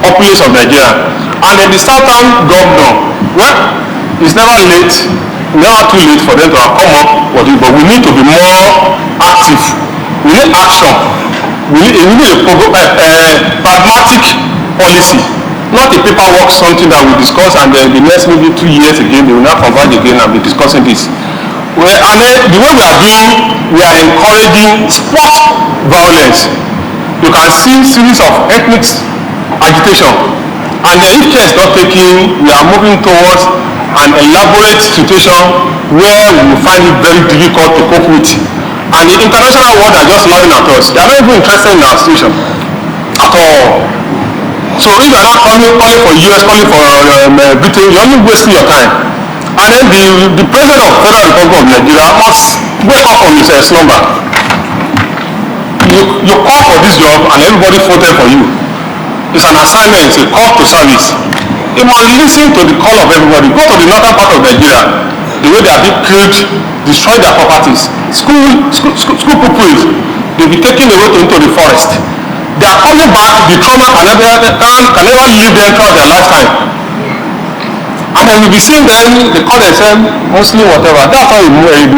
populace of Nigeria. And then the southern governor, well, it's never too late for them to have come up with it, but we need to be more active. We need action. We need a pragmatic policy, not a paperwork, something that we discuss and then the next maybe 2 years again, they will not converge again and be discussing this. And then the way we are doing, we are encouraging sport violence. You can see series of ethnic agitation. And then if care is not taken, we are moving towards an elaborate situation where we will find it very difficult to cope with. And the international world are just laughing at us. They are not even interested in our situation at all. So if you are not calling for US, calling for Britain, you are only wasting your time. And then the President of the Federal Republic of Nigeria must wake up from his slumber. You call for this job and everybody voted for you. It's an assignment, it's a call to service. You must listen to the call of everybody. Go to the northern part of Nigeria, the way they are being killed, destroy their properties. School pupils, they'll be taken away into the forest. They are coming back, the trauma can never leave them throughout their lifetime. And then you'll be seeing them, they call themselves Muslim whatever. That's how the way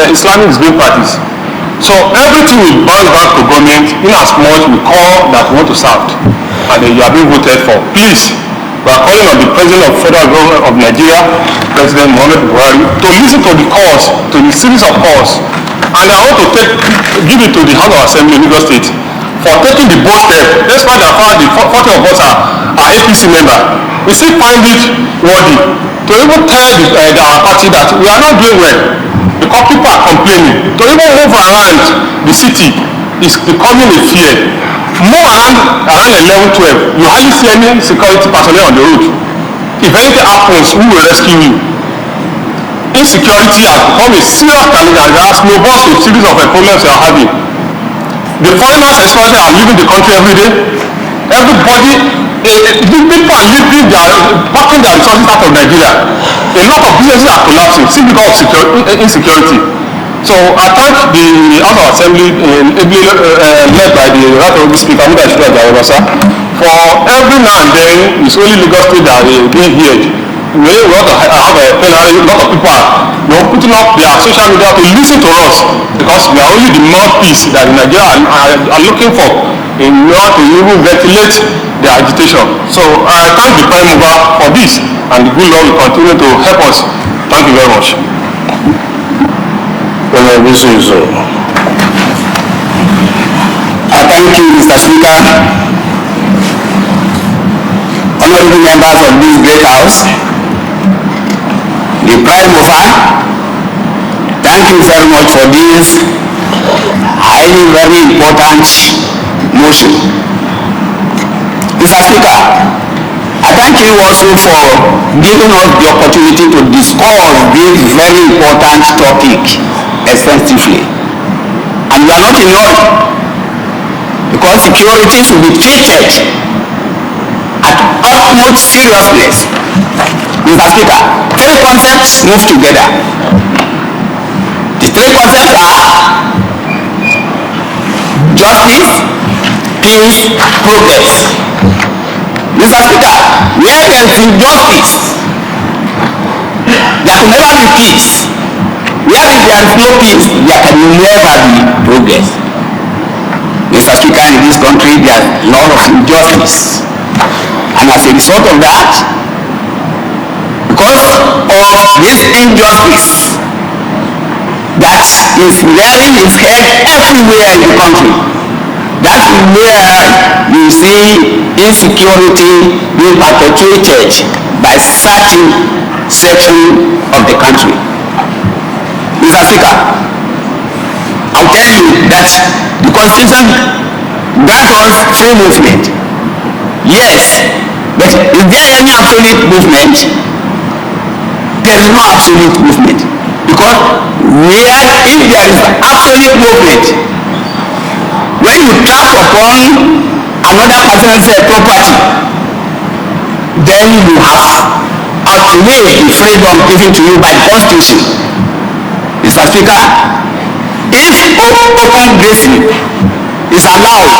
Islamic is being practiced. So everything will bounce back to government in as much we call that we want to serve. And then you are being voted for. Please, we are calling on the President of the Federal Government of Nigeria, President Muhammad Buhari, to listen to the calls, to the series of calls. And I want to give it to the House of Assembly in Lagos State for taking the bold step, despite the fact the 40 of us are our APC member, we still find it worthy to even tell our party that we are not doing well because people are complaining. To even move around the city is becoming a fear. More around 11, 12, you hardly see any security personnel on the road. If anything happens, who will rescue you? Insecurity has become a serious challenge and has snowballed a series of problems we are having. The foreigners especially are leaving the country every day. Everybody, people are leaving packing their resources out of Nigeria. A lot of businesses are collapsing simply because of insecurity. So I thank the House of Assembly led by the Right Honourable Speaker, for every now and then it's only Lagos State that is being heard. We want to have a plenary. A lot of people are putting up their social media to listen to us because we are only the mouthpiece that Nigeria are looking for in order to even ventilate their agitation. So I thank the Prime Mover for this, and the good Lord will continue to help us. Thank you very much. I thank you, Mr. Speaker, honorable members of this great house, the Prime Mover. Thank you very much for this highly very important motion. Mr. Speaker, I thank you also for giving us the opportunity to discuss this very important topic extensively. And we are not in hurry because security should be treated at utmost seriousness. Mr. Speaker, three concepts move together. The three concepts are justice, peace, progress. Mr. Speaker, where there is injustice, there can never be peace. Where if there is no peace, there can never be progress. Mr. Speaker, in this country there is a lot of injustice. And as a result of that, because of this injustice that is rearing its head everywhere in the country, that is where you see insecurity being perpetuated by certain section of the country. Mr. Speaker, I'll tell you that the Constitution grants us free movement. Yes, but is there any absolute movement? There is no absolute movement. Because if there is absolute movement, when you tap upon another person's property, then you have outlived the freedom given to you by the Constitution. Mr. Speaker, if open grazing is allowed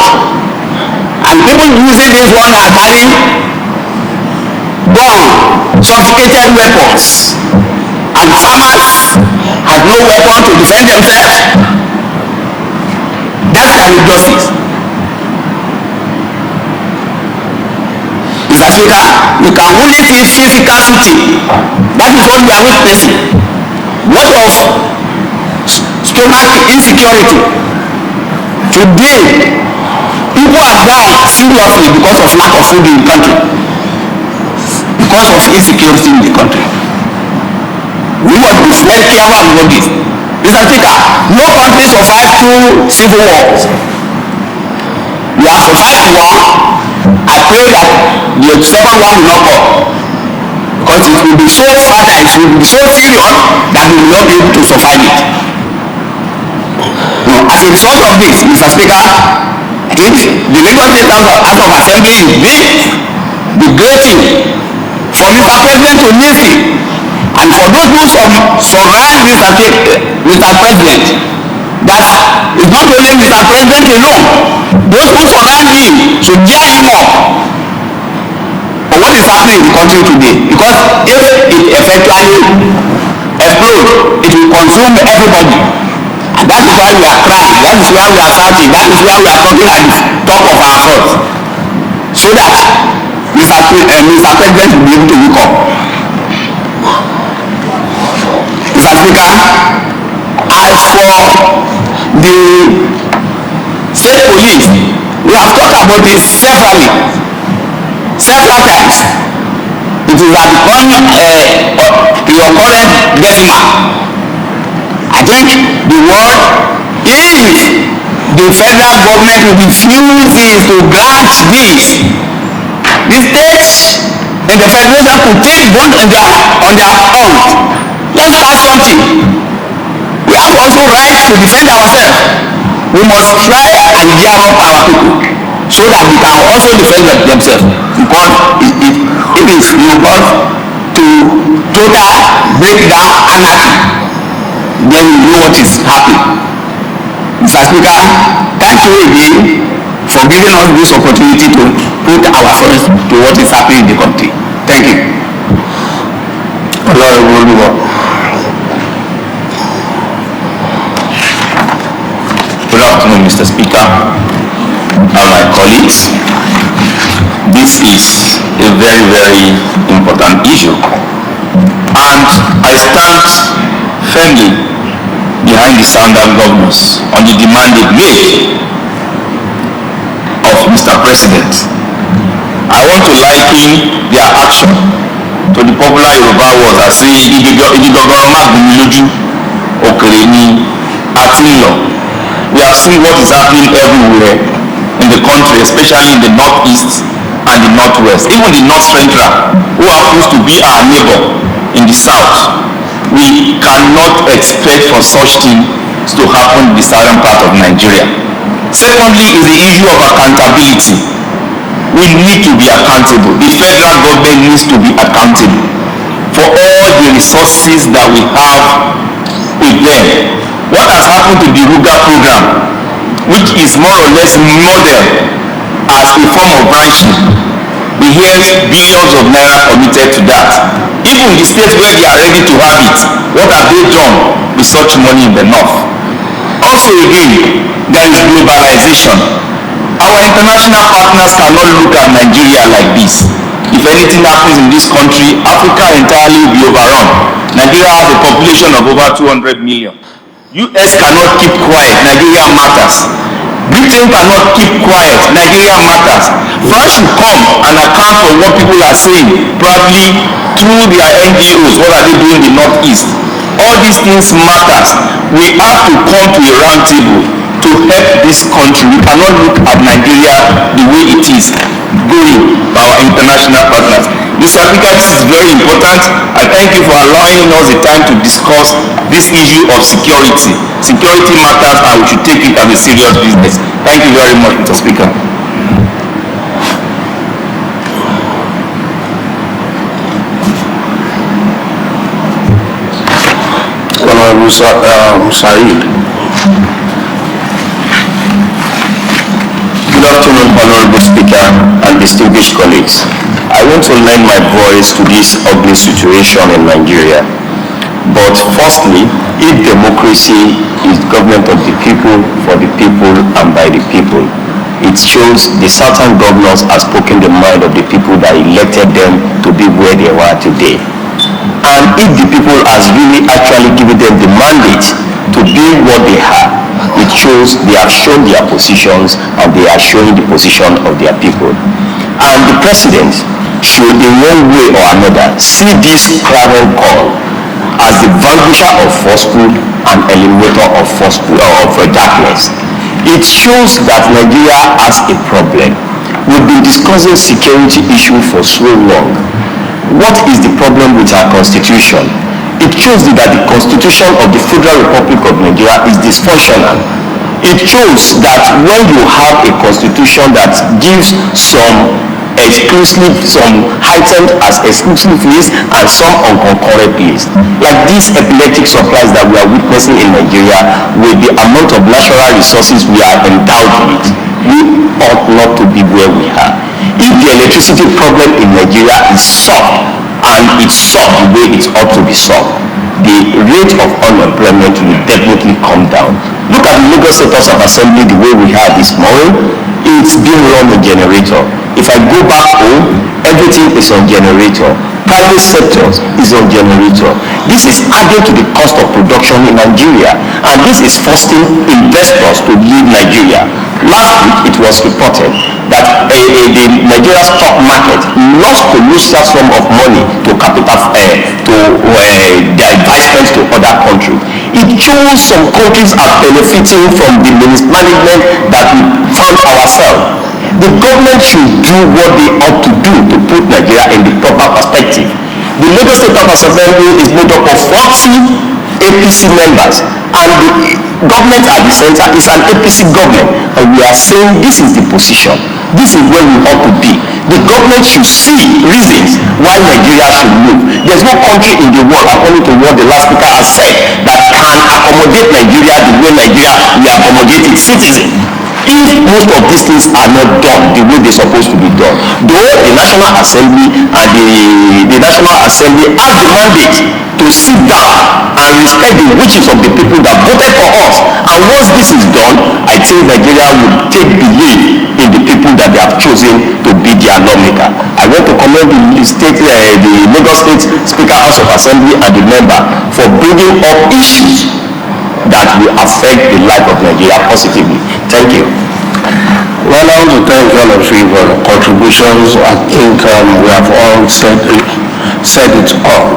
and people using this one are carrying gun, sophisticated weapons, and farmers have no weapon to defend themselves, that's an injustice. Mr. Speaker, you can only see physical shooting. That is what we are witnessing. What of stomach insecurity? Today, people are dying seriously because of lack of food in the country, because of insecurity in the country. We must be very careful about this. Mr. Speaker, no country survived two civil wars. We have survived one. I pray that the second one will not come, because it will be so fast and it will be so serious that we will not be able to survive it. As a result of this, Mr. Speaker, I think the Lagos State House of Assembly should be grateful for Mr. President to listen, and for those who surround Mr. President. That is not only Mr. President alone. Those who surround him should gear him up for what is happening in the country today. Because if it eventually explodes, it will consume everybody. And that is why we are crying, that is why we are shouting, that is why we are talking at the top of our throats. So that Mr. President will be able to wake up. Mr. Speaker, as for the state police, we have talked about this severally. several times. It is at the your current decimal. I think the word, if the federal government refuses to grant this, the states in the federation could take one on their own. Let's start something. We have also rights to defend ourselves. We must try and gear up our people so that we can also defend themselves, because it is involved to total breakdown anarchy. Then we know what is happening. Mr. Speaker, thank you again for giving us this opportunity to put our voice to what is happening in the country. Thank you. Good afternoon, Mr. Speaker and my colleagues. This is a very, very important issue, and I stand firmly behind the Sandal governors on the demand they made of Mr. President. I want to liken their action to the popular Yoruba words that say we have seen what is happening everywhere in the country, especially in the northeast and the northwest, even the north central, who happens to be our neighbor in the south. We cannot expect for such things to happen in the southern part of Nigeria. Secondly is the issue of accountability. We need to be accountable. The federal government needs to be accountable for all the resources that we have with them. What has happened to the Ruga program, which is more or less modeled as a form of branching? We hear billions of naira committed to that. Even the states where they are ready to have it, what have they done with such money in the north? Also again, there is globalization. Our international partners cannot look at Nigeria like this. If anything happens in this country, Africa entirely will be overrun. Nigeria has a population of over 200 million. US cannot keep quiet, Nigeria matters. Britain cannot keep quiet, Nigeria matters. France should come and account for what people are saying, probably through their NGOs. What are they doing in the northeast? All these things matters. We have to come to a round table to help this country. We cannot look at Nigeria the way it is going by our international partners. Mr. Speaker, this is very important. I thank you for allowing us the time to discuss this issue of security. Security matters, and we should take it as a serious business. Thank you very much, Mr. Speaker. Honorable Saeed. Good afternoon, Honorable Speaker and distinguished colleagues. I want to lend my voice to this ugly situation in Nigeria. But firstly, if democracy is government of the people, for the people, and by the people, it shows the Southern governors have spoken the mind of the people that elected them to be where they are today. And if the people has really actually given them the mandate to be what they are, it shows they have shown their positions and they are showing the position of their people. And the president should in one way or another see this clarion call as the vanquisher of falsehood and eliminator of falsehood of darkness. It shows that Nigeria has a problem. We've been discussing security issue for so long. What is the problem with our constitution? It shows that the constitution of the Federal Republic of Nigeria is dysfunctional. It shows that when you have a constitution that gives some heightened as exclusive list and some on concurrent list, like these epileptic supplies that we are witnessing in Nigeria with the amount of natural resources we are endowed with, we ought not to be where we are. If the electricity problem in Nigeria is solved, and it's solved the way it ought to be solved, the rate of unemployment will definitely come down. Look at the Lagos State House of Assembly the way we have this morning. It's being run on generator. If I go back home, everything is on generator. Private sectors is on generator. This is adding to the cost of production in Nigeria, and this is forcing investors to leave Nigeria. Last week, it was reported that the Nigeria stock market lost colossal sum of money to capital their investments to other countries. It shows some countries are benefiting from the mismanagement that we found ourselves. The government should do what they ought to do to put Nigeria in the proper perspective. The Lagos State House of Assembly is made up of 40 APC members, and the government at the center is an APC government, and we are saying this is the position. This is where we ought to be. The government should see reasons why Nigeria should move. There's no country in the world, according to what the last speaker has said, that can accommodate Nigeria the way Nigeria will accommodate its citizens. If most of these things are not done the way they're supposed to be done, though the National Assembly and the National Assembly have the mandate to sit down and respect the wishes of the people that voted for us, and once this is done, I think Nigeria will take belief in the people that they have chosen to be their lawmaker. I want to commend the Lagos State Speaker House of Assembly and the member for bringing up issues that will affect the life of Nigeria positively. Thank you. Well, I want to thank all of you for the contributions. I think we have all said it all.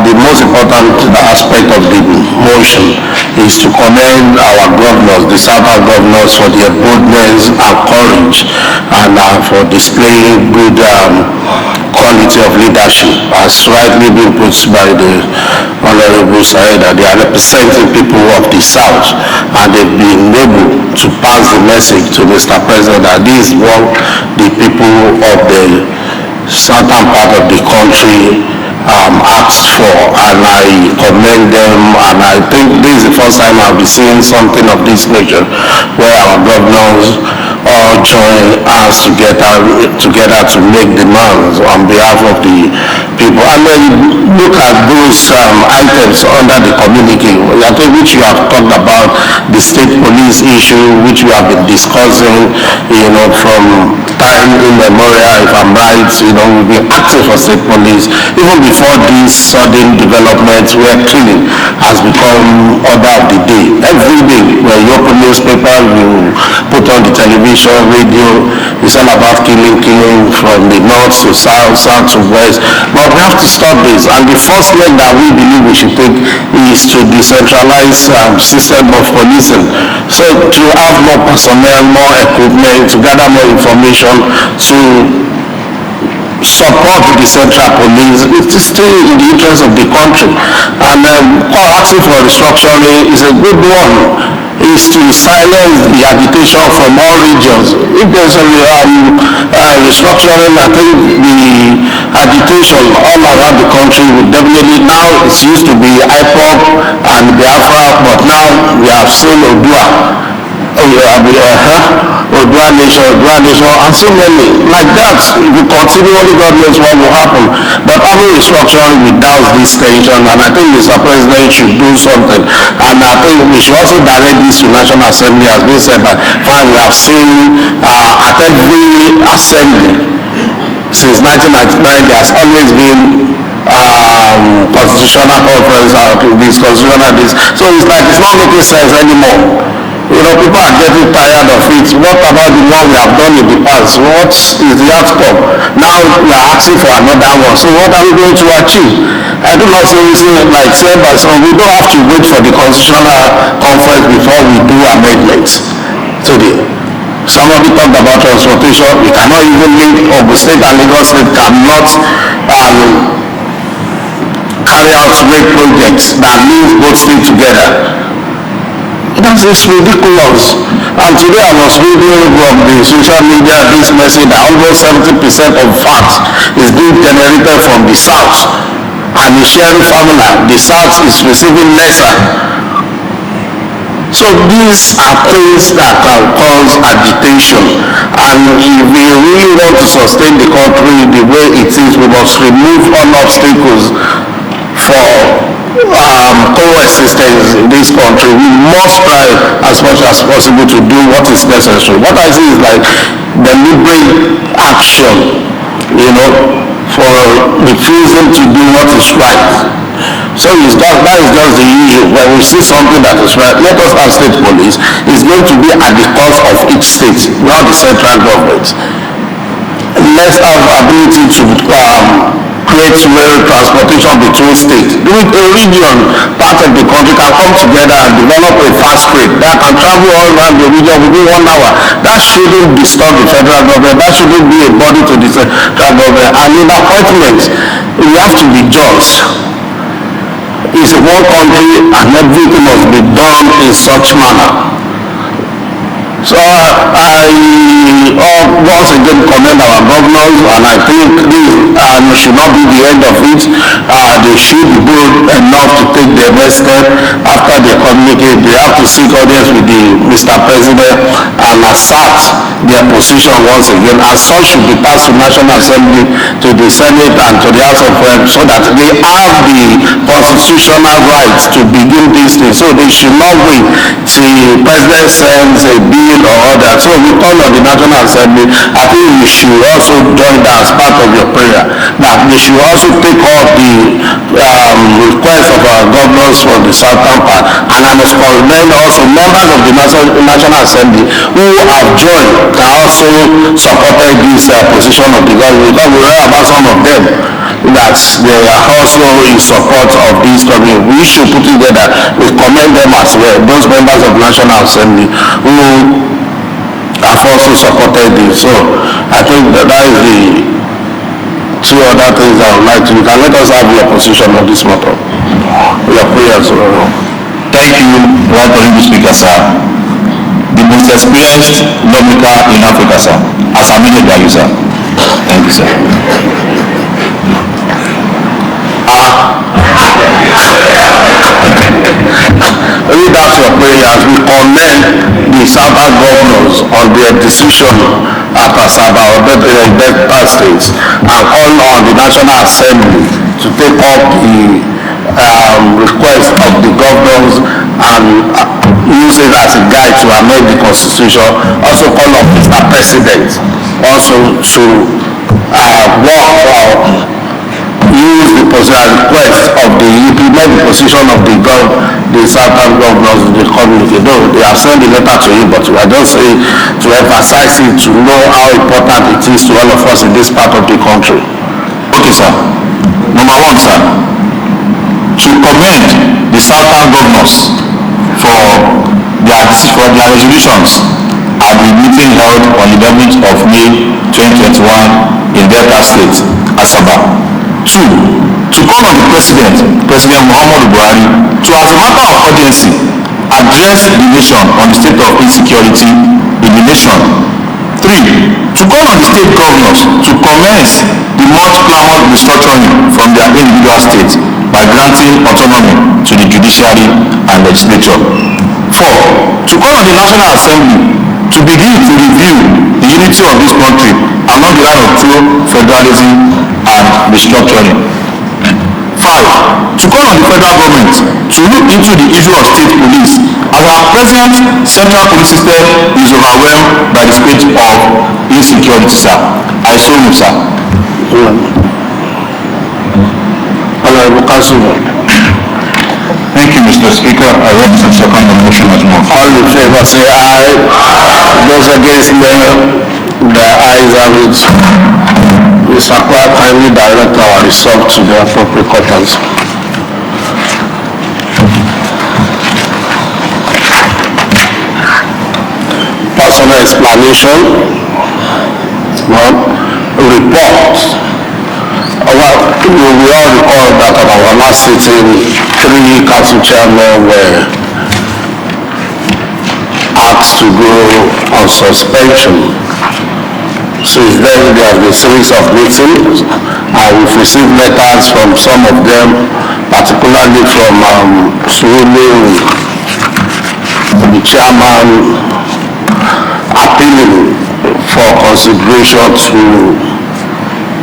The most important aspect of the motion is to commend our governors, the Southern governors, for their boldness and courage, and for displaying good quality of leadership, as rightly been put by the Honorable Saida. They are representing people of the South, and they've been able to pass the message to Mr. President that this is what the people of the southern part of the country asked for, and I commend them, and I think this is the first time I'll be seeing something of this nature where our governors all join us together to make demands on behalf of the people. And then look at those items under the communique, I think, which you have talked about, the state police issue, which we have been discussing, from time immemorial, if I'm right. We've been active for state police even before these sudden developments where killing has become order of the day. Every day when you open newspaper, you put on the television, radio, it's all about killing from the north to south, south to west. But we have to stop this, and the first leg that we believe we should take is to decentralize system of policing. So to have more personnel, more equipment, to gather more information, to support the central police. It is still in the interest of the country, and asking for restructuring is a good one. Is to silence the agitation from all regions. If there's a restructuring, I think the agitation all around the country would definitely, now it used to be IPOP and Biafra, but now we have seen Odua Nation, and so many like that. We continually, God knows what will happen. But having restructuring without this tension, and I think Mr. President should do something. And I think we should also direct this to National Assembly, as been said, that fine, we have seen at every assembly since 1999, there has always been constitutional conference, this constitutional this. So it's like it's not making sense anymore. People are getting tired of it. What about the one we have done in the past? What is the outcome? Now we are asking for another one. So what are we going to achieve? I do not say like said by some, we don't have to wait for the constitutional conference before we do amendments to the. Somebody talked about transportation. We cannot even link Ogun State and Lagos State cannot carry out great projects that link both states together. That is ridiculous. And today I was reading from the social media this message that almost 70% of facts is being generated from the South, and the sharing formula, the South is receiving lesser. So these are things that can cause agitation, and if we really want to sustain the country the way it is, we must remove all obstacles for coexistence in this country. We must try as much as possible to do what is necessary. What I see is like deliberate action, for refusing to do what is right. So that is just the issue. When we see something that is right, let us have state police. It's going to be at the cost of each state, not the central government. let's have ability to create rail transportation between states. A region, part of the country can come together and develop a fast freight that can travel all around the region within 1 hour. That shouldn't disturb the federal government. That shouldn't be a body to the federal government. And in appointments, we have to be just. It's one country and everything must be done in such manner. So I once again commend our governors, and I think this should not be the end of it. They should be bold enough to take the next step after they communicate. They have to seek audience with the Mr. President and assert their position once again. And such should be passed to National Assembly, to the Senate, and to the House of Reps, so that they have the constitutional rights to begin this thing. So they should not wait till the President sends a bill or other. So we call on the National Assembly. I think we should also join that as part of your prayer, that they should also take up the request of our governors from the southern part, and I must commend also members of the National Assembly who have joined and also supported this position of the government, because we heard about some of them that they are also in support of this community. We should put together, we commend them as well, those members of the National Assembly who have also supported this. So I think that is the two other things I would like to. You can let us have your position on this matter. Your prayers. Thank you, Right Honorable Speaker, sir. The most experienced lawmaker in Africa, sir. As admitted by you, sir. Thank you, sir. Read out your prayers. We commend the Southern governors on their decision at Asaba or Delta states, and call on the National Assembly to take up the request of the governors and use it as a guide to amend the constitution. Also call on Mr. President also to use the request of the implement the position of the Southern governors in the community. Though they have sent a letter to him, but I don't say to emphasize it, to know how important it is to all of us in this part of the country. Okay, sir. Number one, sir, to commend the Southern governors for their resolutions at the meeting held on the 11th of May 2021 in Delta State, Asaba. Two, to call on the President Muhammadu Buhari, to, as a matter of urgency, address the nation on the state of insecurity in the nation. Three, to call on the state governors to commence the much clamored restructuring from their individual states by granting autonomy to the judiciary and legislature. Four, to call on the National Assembly to begin to review the unity of this country along the line of true federalism and restructuring. Five, to call on the federal government to look into the issue of state police, as our present central police system is overwhelmed by the state of insecurity, sir. I so move, sir. Honorable Councilman. Thank you, Mr. Speaker. I read the second motion as well. All in favor say aye. Those against the ayes have it. Mr. Clerk, kindly direct our result to the appropriate quarters. Personal explanation. One, report. We all recall that at our last sitting, 3 council chairmen were asked to go on suspension. Since then, there have been a series of meetings, and we've received letters from some of them, particularly from Surulere, the chairman, appealing for consideration to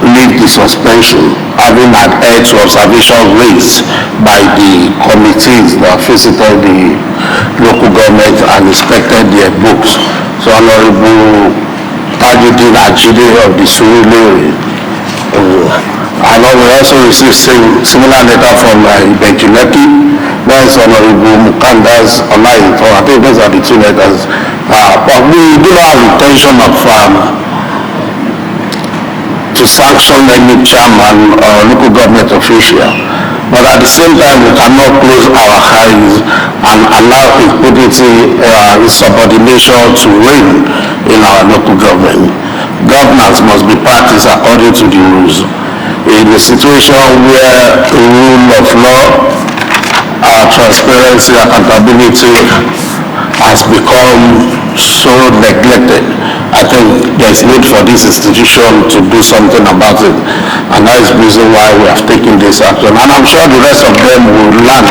leave the suspension, having adhered to observations raised by the committees that visited the local government and inspected their books. So Honorable Tajudeen Ajide of the Surulere, and we also received similar letter from Benjuleki. There's Honorable Mukandas Olaito. I think those are the 2 letters. But we do not have intention of to sanction any chairman or local government official. But at the same time, we cannot close our eyes and allow impunity, insubordination to reign in our local government. Governance must be practiced according to the rules. In a situation where the rule of law, transparency, accountability has become so neglected, I think there is need for this institution to do something about it, and that is the reason why we have taken this action. And I'm sure the rest of them will learn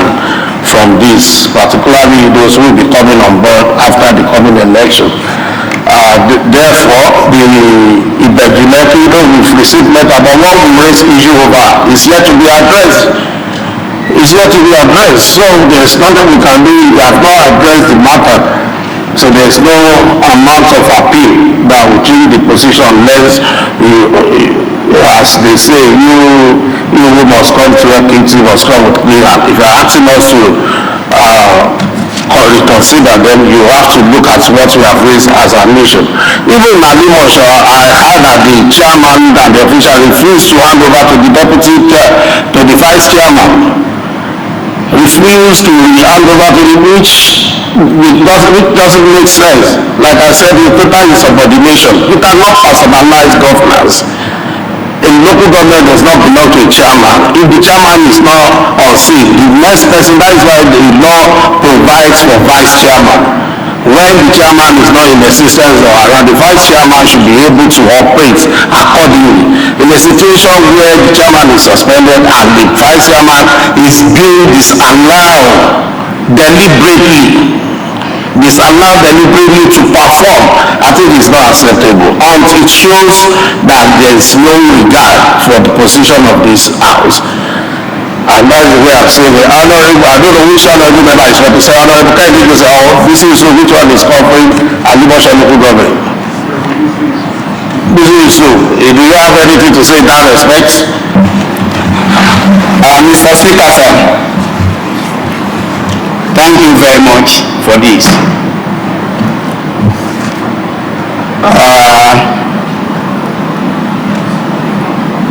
from this, particularly those who will be coming on board after the coming election. Therefore, the Ibejuleki, we've received letter, but what we raise issue over is yet to be addressed. It's yet to be addressed. So there's nothing we can do. We have not addressed the matter. So there's no amount of appeal that will change the position unless as they say, you must come to your kids, you must come with me. And if you're asking us to reconsider, then you have to look at what we have raised as a nation. Even in RE-ENACT, I heard that the chairman and the official refused to hand over to the deputy to the vice chairman. Refused to hand over to the which doesn't make sense. Like I said, the total insubordination. You cannot personalize governance. A local government does not belong to a chairman. If the chairman is not on scene, the next person, that is why the law provides for vice chairman. When the chairman is not in existence or around, the vice chairman should be able to operate accordingly. In a situation where the chairman is suspended and the vice chairman is being disallowed deliberately to perform, I think it's not acceptable. And it shows that there is no regard for the position of this house. And that's the way I'm saying it. Honorable, I don't know which honorable member is going to say, honorable, can you say, oh, this is which one is covering RE-ENACT local government? This is so. Do you have anything to say in that respect? Mr. Speaker, sir, thank you very much for this.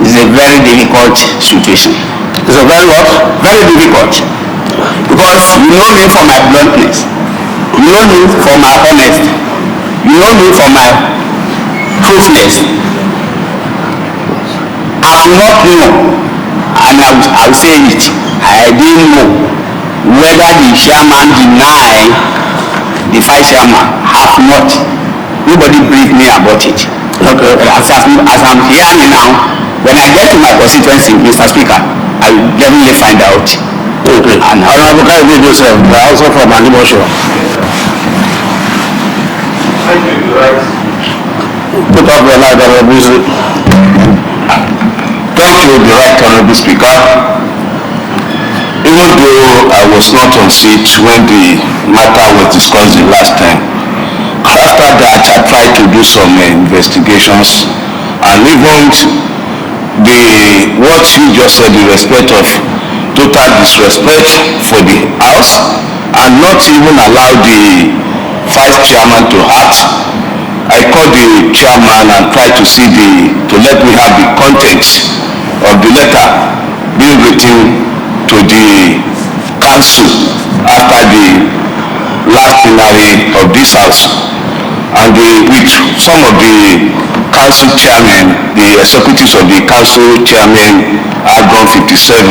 It's a very difficult situation. It's a very what? Very difficult. Because you know me for my bluntness. You know me for my honesty. You know me for my truthfulness. I've not known, and I'll say it, I didn't know whether the chairman denied the vice chairman. Have not. Nobody briefed me about it. Okay. As I'm hearing now, when I get to my constituency, Mr. Speaker, I will definitely find out. Okay. And Honorable Kayode Joseph, also from RE-ENACT. Thank you, right. Put up your light, Honorable Bisi. Thank you, the right honorable speaker. Even though I was not on seat when the matter was discussed the last time, after that I tried to do some investigations, and even what you just said in respect of total disrespect for the house and not even allow the vice chairman to act. I called the chairman and tried to let me have the content of the letter being written to the council after the last plenary of this house, and with some of the council chairmen, the executives of the council chairmen had gone 57.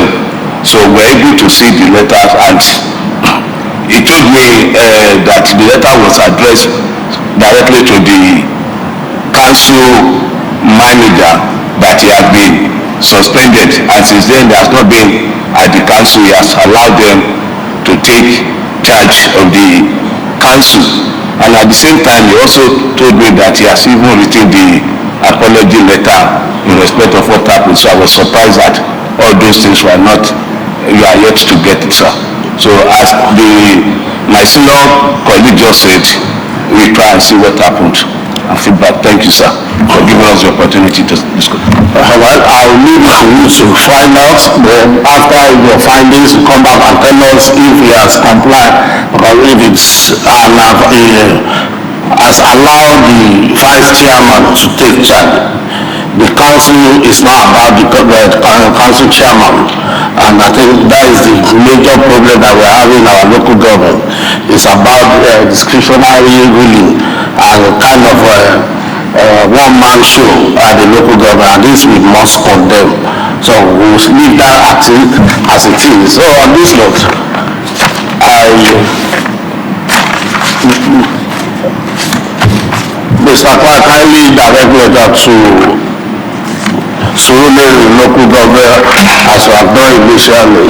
So we're able to see the letters, and he told me that the letter was addressed directly to the council manager, that he had been suspended, and since then there has not been at the council. He has allowed them to take charge of the council, and at the same time he also told me that he has even written the apology letter in respect of what happened. So I was surprised that all those things you are yet to get it, sir. So as my senior colleague just said, we try and see what happened and feedback. Thank you, sir, for giving us the opportunity to discuss. Well, I'll leave it to you to find out. Then after your findings, you come back and tell us if he has complied, or if it's has allowed the vice chairman to take charge. the council is not about the council chairman. And I think that is the major problem that we're having in our local government. It's about discretionary ruling and kind of one-man show at the local government, and this we must condemn. So we'll leave that acting as it is. So on this note, Mr. Clark kindly direct letter to Surulere local government, as we have done initially,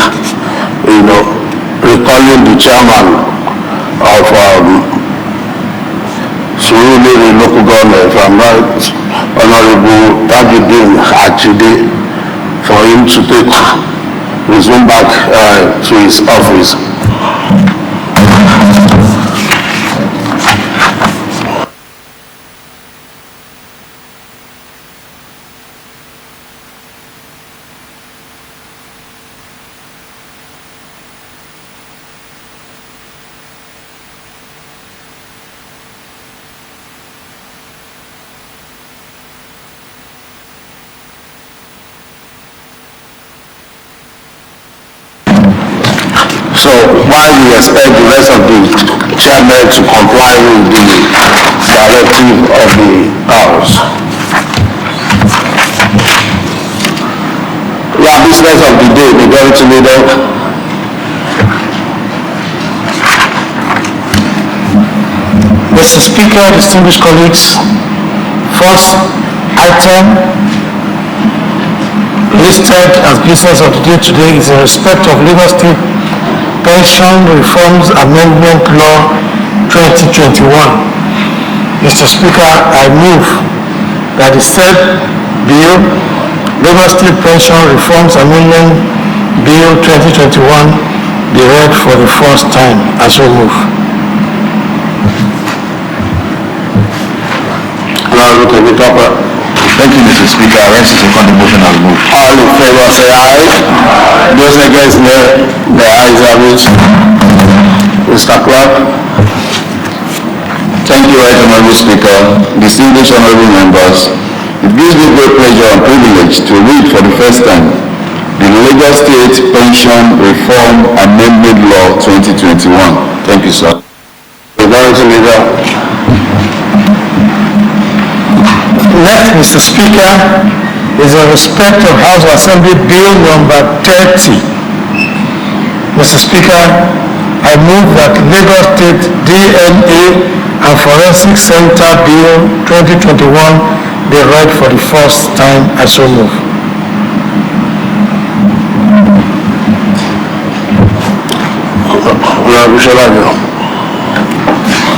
recalling the chairman of Surulere local government, if I'm right, Honorable Tajuddin Achide, for him to resume back to his office. So while we expect the rest of the chairmen to comply with the directive of the House, our business of the day, Majority Leader. Mr. Speaker, distinguished colleagues, first item listed as business of the day today is in respect of Lagos State Pension Reforms Amendment Law 2021. Mr. Speaker, I move that the said bill, Lagos State Pension Reforms Amendment Bill 2021, be read for the first time. I so move. Thank you, Mr. Speaker. I raise the second motion as moved. All in favor say aye. Those against the ayes have it. Mr. Clark. Thank you, Right Honorable Speaker. Distinguished honorable members, it gives me great pleasure and privilege to read for the first time the Lagos State Pension Reform Amendment Law 2021. Thank you, sir. Majority Leader. Next, Mr. Speaker, is in respect of House of Assembly Bill number 30. Mr. Speaker, I move that Lagos State DNA and Forensic Center Bill 2021 be read for the first time. I so move.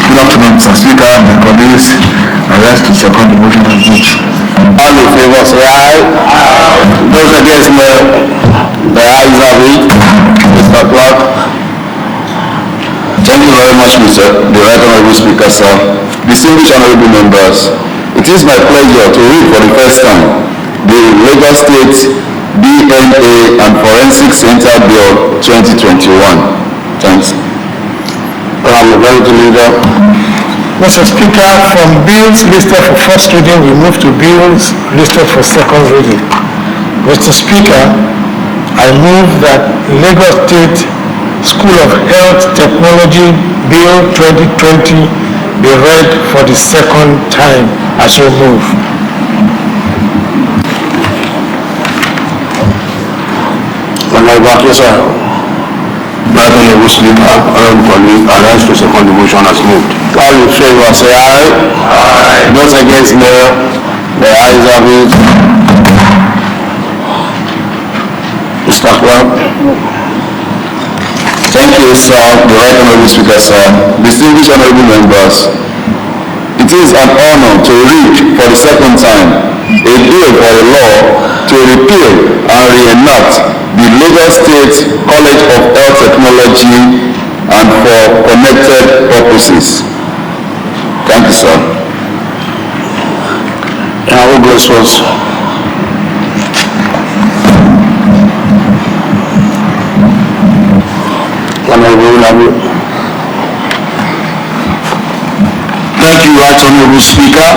Good afternoon, Mr. Speaker and my colleagues. I rise to second the motion as moved. All in favor say aye. Those against the ayes have it. Mr. Clark. Thank you very much, Mr. the Right Honorable Speaker, sir. Distinguished honorable members, it is my pleasure to read for the first time the Lagos State DNA and Forensic Center Bill 2021. Thanks. Majority Leader. Mr. Speaker, from bills listed for first reading, we move to bills listed for second reading. Mr. Speaker, I move that Lagos State School of Health Technology Bill 2020 be read for the second time. I shall move. Right Honorable Speaker, honorable colleague, I rise to second the motion as moved. All in favor say aye. Aye. Those against the ayes have it. Mr. Clark. Thank you, sir, the Right Honorable Speaker, sir. Distinguished honorable members, it is an honor to read for the second time a bill for a law to repeal and re-enact the Lagos State College of Health Technology and for connected purposes. Thank you, sir. Who goes first? Thank you, Right Honorable Speaker.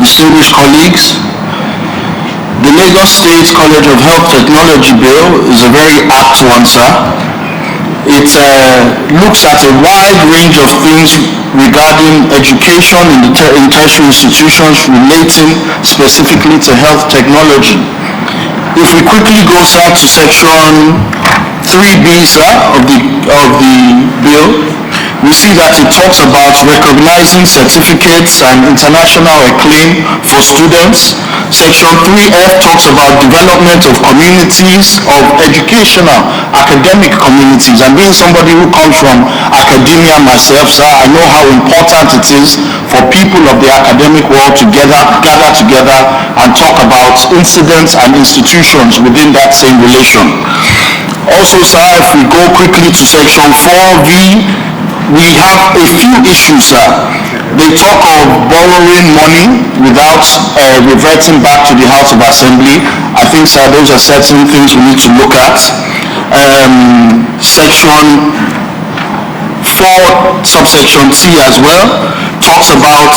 distinguished colleagues, the Lagos State College of Health Technology Bill is a very apt one, sir. It looks at a wide range of things regarding education in tertiary institutions relating specifically to health technology. If we quickly go, sir, to section 3B, sir, of the bill, we see that it talks about recognizing certificates and international acclaim for students. Section 3F talks about development of communities, of educational, academic communities. And being somebody who comes from academia myself, sir, I know how important it is for people of the academic world to gather together and talk about incidents and institutions within that same relation. Also, sir, if we go quickly to section 4V, we have a few issues, sir. They talk of borrowing money without reverting back to the House of Assembly. I think, sir, those are certain things we need to look at. Section 4, subsection T as well, talks about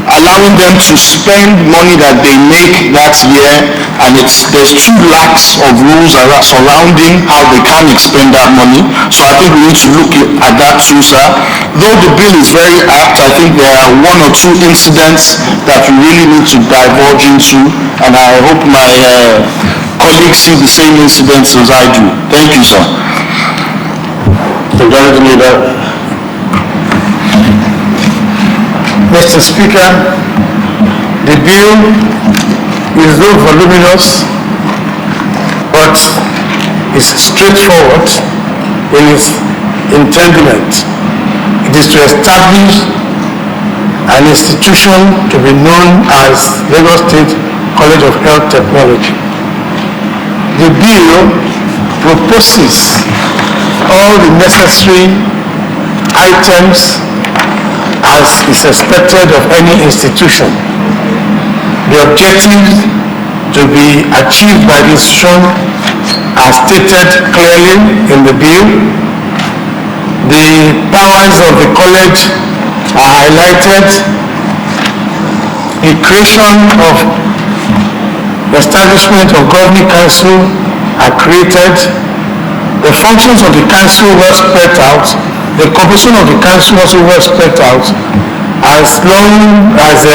allowing them to spend money that they make that year, and there's too lax of rules surrounding how they can expend that money. So I think we need to look at that too, sir. Though the bill is very apt, I think there are one or two incidents that we really need to divulge into, and I hope my colleagues see the same incidents as I do. Thank you, sir. Majority Leader. Mr. Speaker, the bill is not voluminous, but is straightforward in its intendment. It is to establish an institution to be known as Lagos State College of Health Technology. The bill proposes all the necessary items as is expected of any institution. The objectives to be achieved by the institution are stated clearly in the bill. The powers of the college are highlighted. The creation of establishment of governing council are created. The functions of the council were spread out. The composition of the council also was spread out, as long as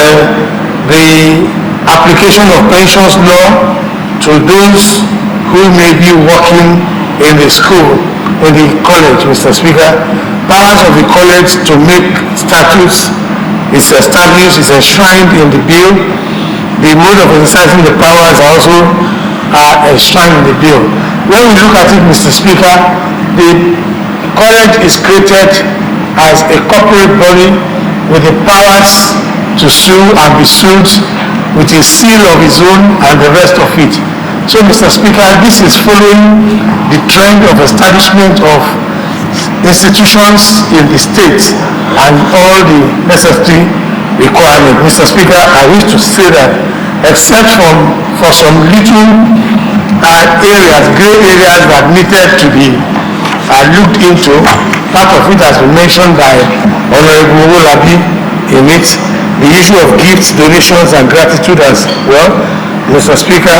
the application of pensions law to those who may be working in the school, in the college, Mr. Speaker. Powers of the college to make statutes is established, is enshrined in the bill. The mode of exercising the powers also are enshrined in the bill. When we look at it, Mr. Speaker, the college is created as a corporate body with the powers to sue and be sued, with a seal of its own and the rest of it. So, Mr. Speaker, this is following the trend of establishment of institutions in the state and all the necessary requirements. Mr. Speaker, I wish to say that except for some little areas, gray areas that needed to be looked into, part of it has been mentioned by Honorable Olabi in it, the issue of gifts, donations, and gratitude as well. Mr. Speaker,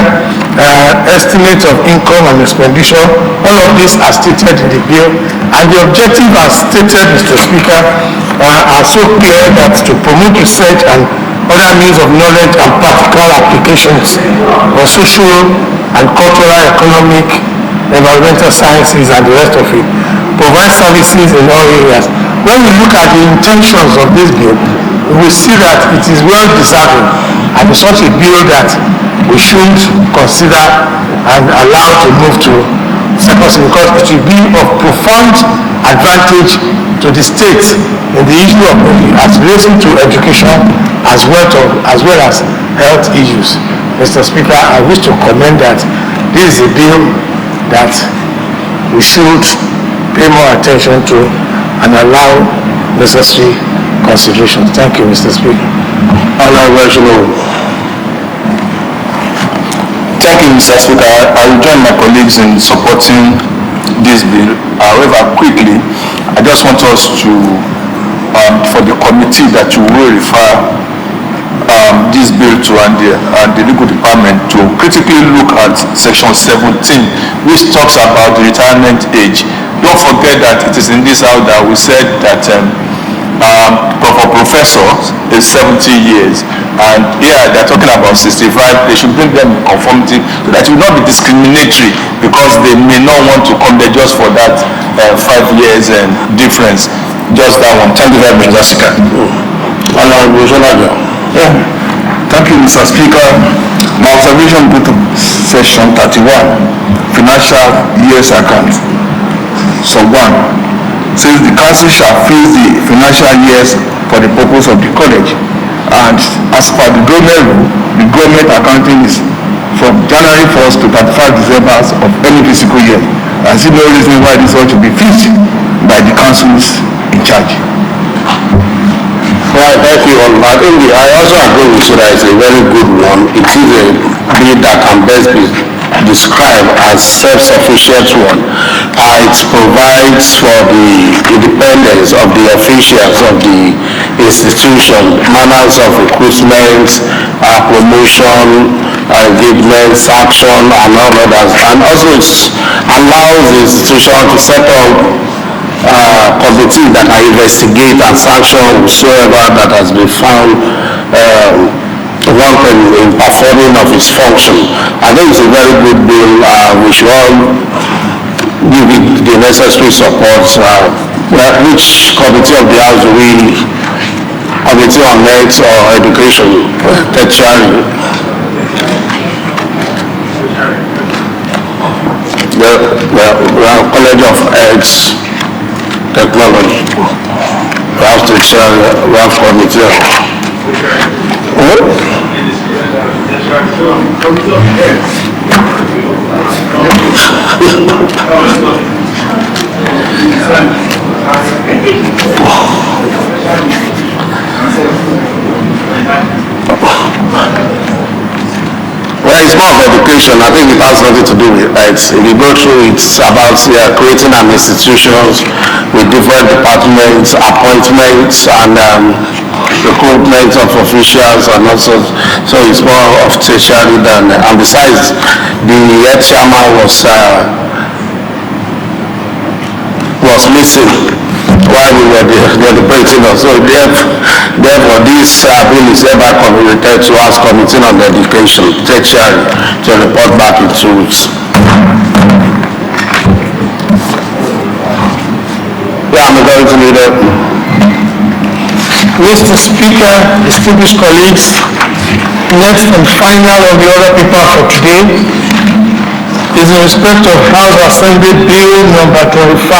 estimate of income and expenditure, all of these are stated in the bill, and the objective as stated, Mr. Speaker, are so clear that to promote research and other means of knowledge and practical applications of social and cultural, economic, environmental sciences and the rest of it, provide services in all areas. When we look at the intentions of this bill, we see that it is well deserving and it's such a bill that we should consider and allow to move to second, because it will be of profound advantage to the state in the issue of as relating to education as well as health issues. Mr. Speaker, I wish to commend that this is a bill that we should pay more attention to and allow necessary consideration. Thank you, Mr. Speaker. Thank you, Mr. Speaker. I will join my colleagues in supporting this bill. However, quickly, I just want us to, for the committee, that you will refer this bill to and the legal department to critically look at section 17, which talks about the retirement age. Don't forget that it is in this house that we said that for professors is 70 years, and here they're talking about 65. They should bring them in conformity so that it will not be discriminatory, because they may not want to come there just for that 5 years difference. Just that one. Thank you very much, Jessica. Thank you, Mr. Speaker. My observation go to section 31, financial years account. So 1 says the council shall freeze the financial years for the purpose of the college, and as per the government rule, the government accounting is from January 1st to 35 December of any fiscal year. I see no reason why this ought to be fixed by the councils in charge. Right, thank you. I think I also agree with you that it's a very good one. It is a bill that can best be described as self-sufficient one. It provides for the independence of the officials of the institution, manners of recruitment, promotion, engagement, sanction, and all others. And also it allows the institution to set up committee that can investigate and sanction whosoever that has been found wanted in performing of its function. I think it's a very good bill. We should all give it the necessary support. Which committee of the House do we? Committee on Health or Education? Tertiary. The College of Health Technology. We have tertiary. We have committee. Well, it's more of education. I think it has nothing to do with it. If you go through, it's about creating an institutions with different departments, appointments, and recruitment of officials, and also, so it's more of tertiary than, and besides, the head chairman was missing while we were deliberating. So therefore this bill is ever communicated to us Committee on Education, tertiary, to report back its rules. Yeah, I'm going to need it. Mr. Speaker, distinguished colleagues, next and final of the order paper for today is in respect of House Assembly Bill number 25.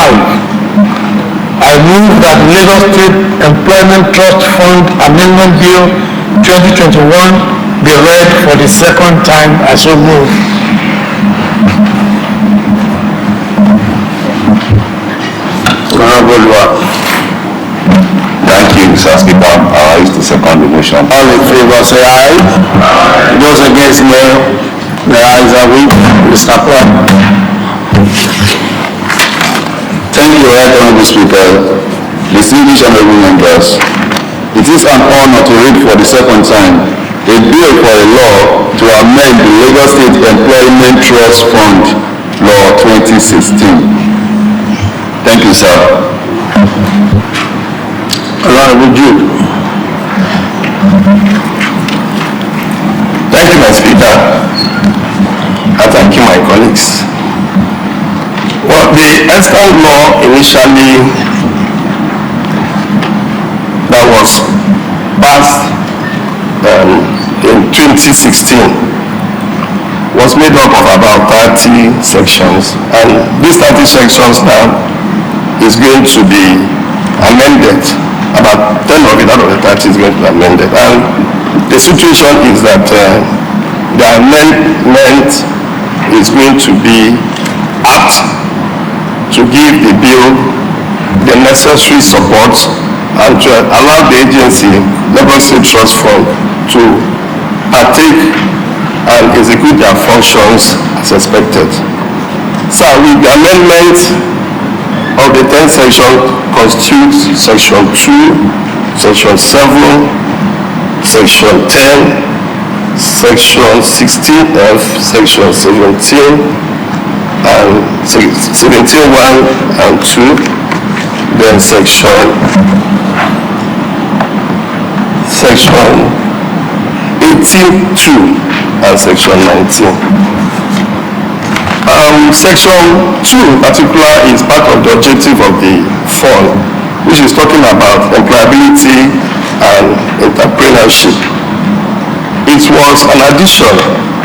I move that the Lagos State Employment Trust Fund Amendment Bill 2021 be read for the second time. I so move. Thank you, Mr. Speaker. I used to second the motion. All in favor say aye. Aye. Those against no. The ayes are weak. Mr. Pratt. Thank you, Right Honorable Speaker. Distinguished honorable members, it is an honor to read for the second time a bill for a law to amend the Lagos State Employment Trust Fund Law 2016. Thank you, sir. Honorable Jude. Thank you, my Speaker. I thank you, my colleagues. Well, the ESCOM law initially that was passed in 2016 was made up of about 30 sections, and these 30 sections now is going to be amended. About 10 of it out of the 30 is going to be amended, and the situation is that the amendment is going to be apt to give the bill the necessary support and to allow the agency, Lagos State Trust Fund, to partake and execute their functions as expected. So with the amendment of the 10th section constitutes section 2, section 7, Section 10, Section 16F, Section 17, and 17(1) and 2, then Section 18(2) and Section 19. Section 2 in particular is part of the objective of the fund, which is talking about employability and entrepreneurship. It was an addition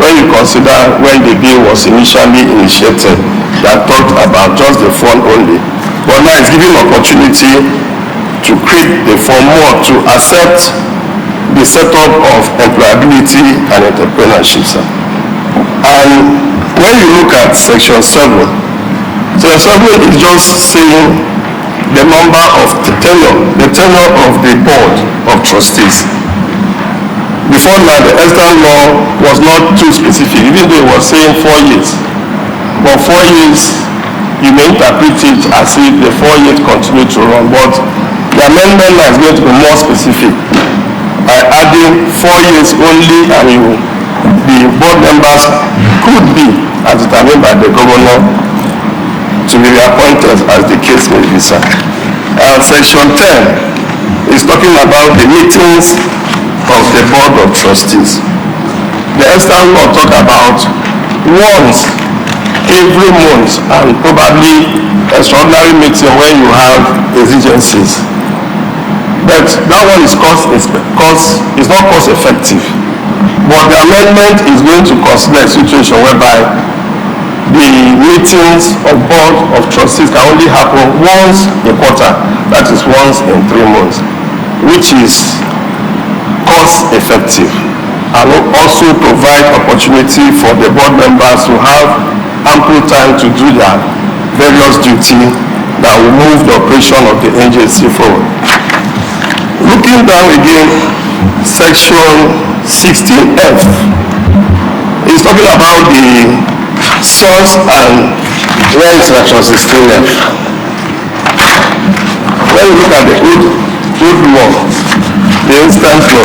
when you consider when the bill was initially initiated that talked about just the fund only, but now it's giving opportunity to create the fund more to accept the setup of employability and entrepreneurship. And when you look at Section 7, Section 7 is just saying the number of the tenure of the board of trustees. Before now, the extant law was not too specific, even though it was saying 4 years. But 4 years, you may interpret it as if the 4 years continue to run, but the amendment now is going to be more specific by adding 4 years only, and the board members could be as determined by the governor to be reappointed as the case may be. Section 10 is talking about the meetings of the board of trustees. The extant law talk about once every month and probably extraordinary meeting when you have exigencies. But that one is not cost effective. But the amendment is going to consider a situation whereby the meetings of board of trustees can only happen once a quarter, that is once in 3 months, which is cost effective and will also provide opportunity for the board members to have ample time to do their various duties that will move the operation of the agency forward. Looking down again, Section 16F is talking about the source and where is Section 16F? When you look at the old law, the instant law,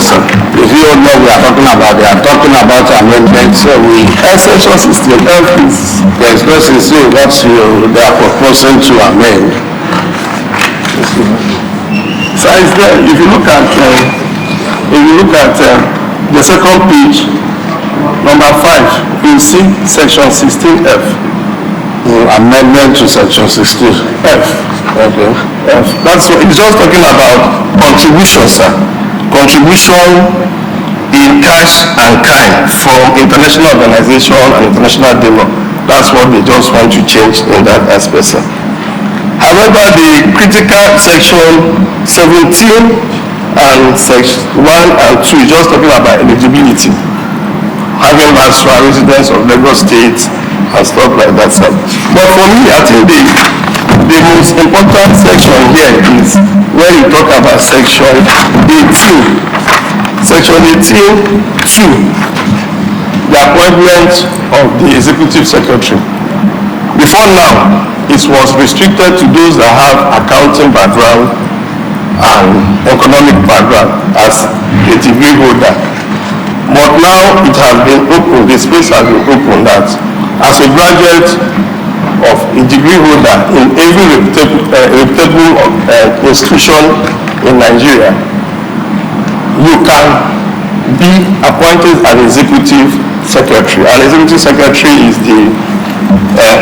if you don't know we are talking about amendment, so Section 16F is the expressing say what they are proposing to amend. So it's there. If you look at the second page, number 5, you see Section 16F. Amendment to Section 16F. Okay. F. That's what it's just talking about contribution, sir. Contribution in cash and kind from international organization and international donor. That's what they just want to change in that aspect, sir. However, the critical Section 17 and Section 1 and 2 is just talking about eligibility, having natural residents of Lagos State and stuff like that, sir. But for me, I think the most important section here is when you talk about Section 18. Section 18(2), the appointment of the executive secretary. Before now, it was restricted to those that have accounting background and economic background as a degree holder. But now it has been opened, the space has been opened that as a graduate of a degree holder in every reputable institution in Nigeria, you can be appointed as executive secretary. An executive secretary is the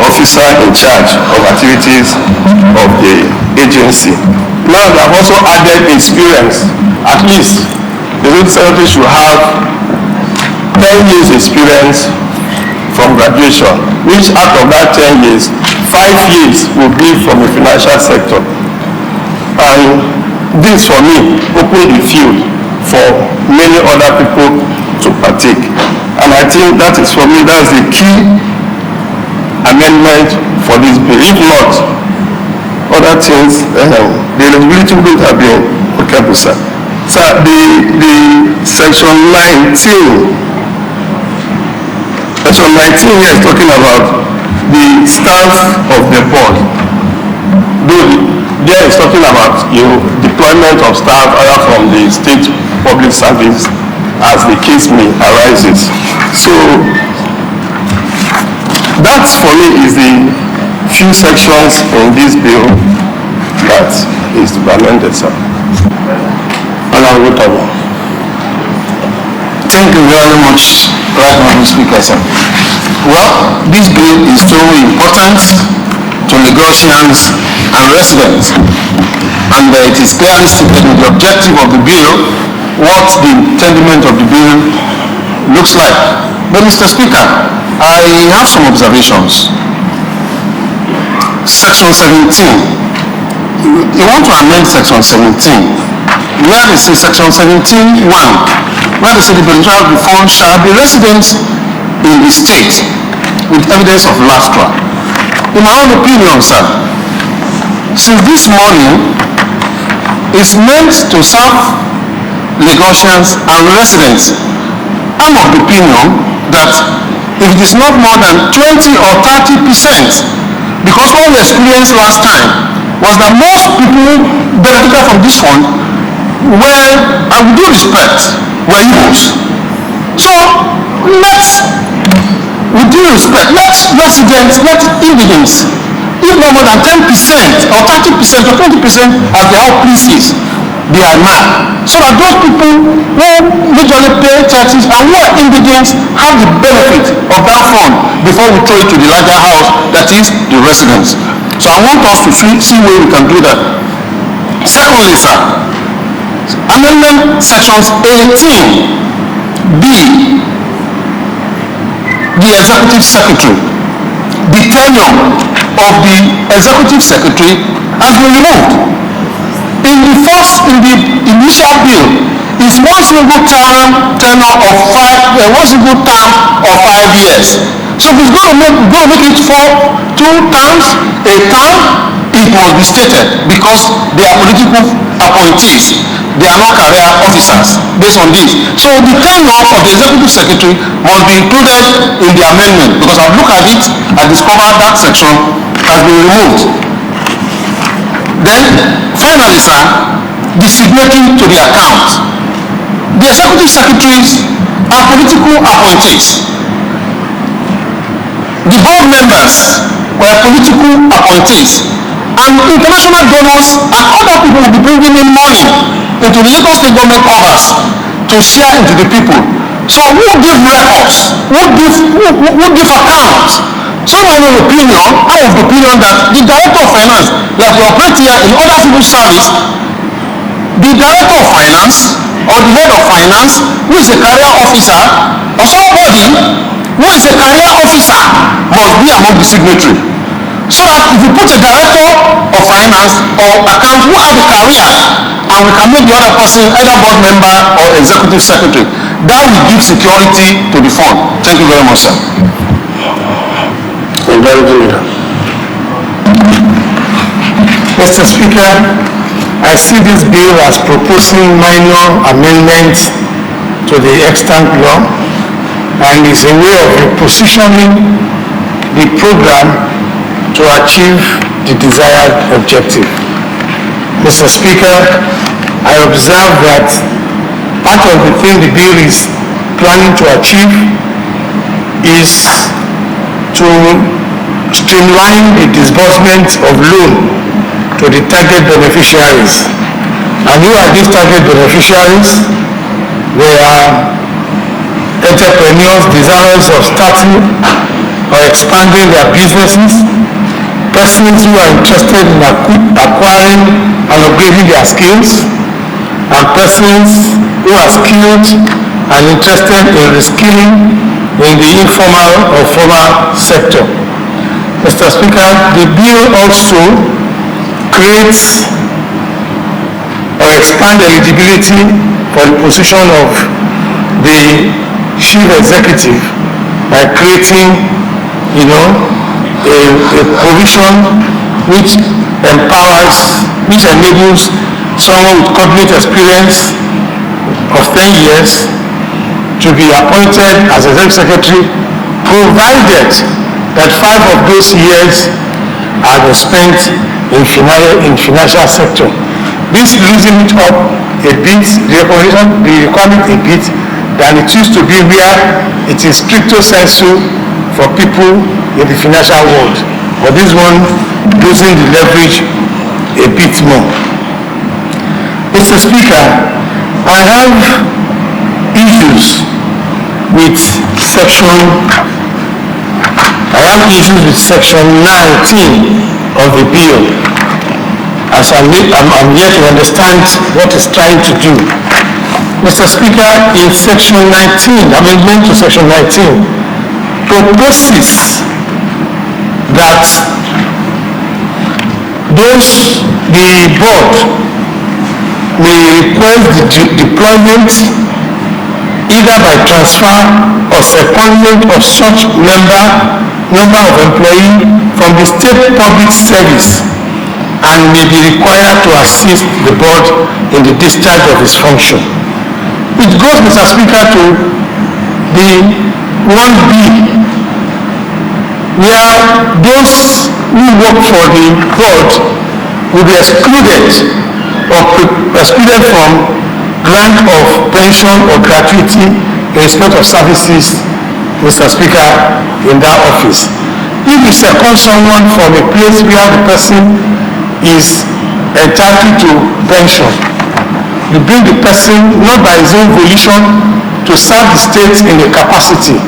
officer in charge of activities of the agency. Now they have also added experience. At least the executive secretary should have 10 years experience from graduation, which out of that 10 years, 5 years will be from the financial sector. And this for me opened the field for many other people to partake. And I think that is for me, that's the key amendment for this bill. If not, other things, the eligibility would have been okay, sir. So the Section 19. Section 19 here is talking about the staff of the board. There is talking about deployment of staff either from the state public service as the case may arises. So that for me is the few sections in this bill that is to be amended, sir. Thank you very much, Right Honourable Speaker, sir. Well, this bill is so important to Lagosians and residents, and it is clearly stated in the objective of the bill what the intendment of the bill looks like. But Mr. Speaker, I have some observations. Section 17. You want to amend Section 17, where they say Section 17(1), where they say the beneficiary of the fund shall be residents in the state with evidence of LSHA. In my own opinion, sir, since this morning is meant to serve Lagosians and residents, I'm of the opinion that if it is not more than 20 or 30%, because what we experienced last time was that most people benefited from this fund were, and with due respect, were Igbos. So with due respect, let residents, let indigents, if no more than 10% or 30% or 20% as their own places, they are mad. So that those people who majorly pay taxes and who are indigents have the benefit of that fund before we throw it to the larger house, that is the residents. So I want us to see where we can do that. Secondly, sir, amendment sections 18B, the executive secretary. The tenure of the executive secretary has been removed. In the initial bill is one single term tenure of 5 years. So if it's going to make it for 2 terms, a term, it must be stated because they are political appointees. They are not career officers based on this. So the tenure of the executive secretary must be included in the amendment, because I've looked at it and discovered that section has been removed. Then finally, sir, the signatory to the account. The executive secretaries are political appointees. The board members were political appointees, and international donors and other people will be bringing in money into the Lagos State government coffers to share into the people. So who give records? Who give accounts? So I'm of the opinion that the director of finance, like we operate here in other civil service, the director of finance or the head of finance, who is a career officer, or somebody who is a career officer, must be among the signatory. So that if you put a director of finance or account who has a career, and we can make the other person either board member or executive secretary, that will give security to the fund. Thank you very much, sir. Mr. Speaker, I see this bill as proposing minor amendments to the extant law, and is a way of repositioning the program to achieve the desired objective. Mr. Speaker, I observe that part of the thing the bill is planning to achieve is to streamline the disbursement of loan to the target beneficiaries. And who are these target beneficiaries? They are entrepreneurs desirous of starting or expanding their businesses, persons who are interested in acquiring and upgrading their skills, and persons who are skilled and interested in reskilling in the informal or formal sector. Mr. Speaker, the bill also creates or expands eligibility for the position of the chief executive by creating, a provision which enables someone with complete experience of 10 years to be appointed as executive secretary, provided that 5 of those years are spent in financial sector. This loosen it up a bit, the requirement a bit, than it used to be where it is stricto sensu for people in the financial world. But this one losing the leverage a bit more. Mr. Speaker, I have issues with section 19 of the bill, as I'm yet to understand what it's trying to do. Mr. Speaker, in section 19, amendment to section 19, proposes that the board may request the deployment either by transfer or secondment of such number of employees from the state public service, and may be required to assist the board in the discharge of its function. It goes, Mr. Speaker, to the 1B, where those who work for the board will be excluded from grant of pension or gratuity in respect of services, Mr. Speaker, in that office. If you second someone from a place where the person is entitled to pension, you bring the person not by his own volition to serve the state in a capacity,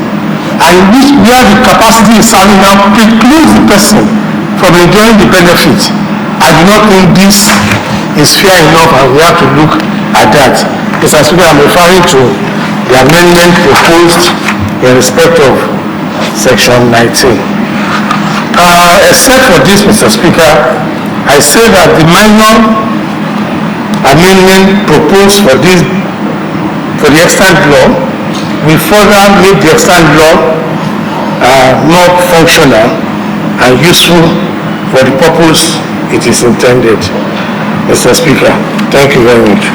and where the capacity is serving now precludes the person from enjoying the benefit. I do not think this is fair enough, and we have to look at that. Mr. Speaker, I'm referring to the amendment proposed in respect of section 19. Except for this, Mr. Speaker, I say that the minor amendment proposed for the extant law will further make the extant law more functional and useful for the purpose it is intended. Mr. Speaker, thank you very much.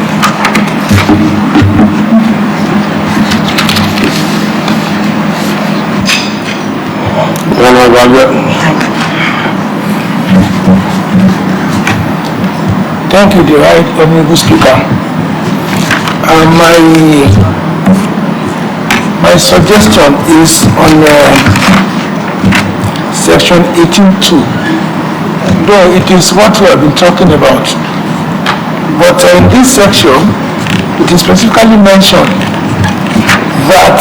Thank you, the right honorable Speaker. My suggestion is on section 18.2. Though it is what we have been talking about, but in this section, it is specifically mentioned that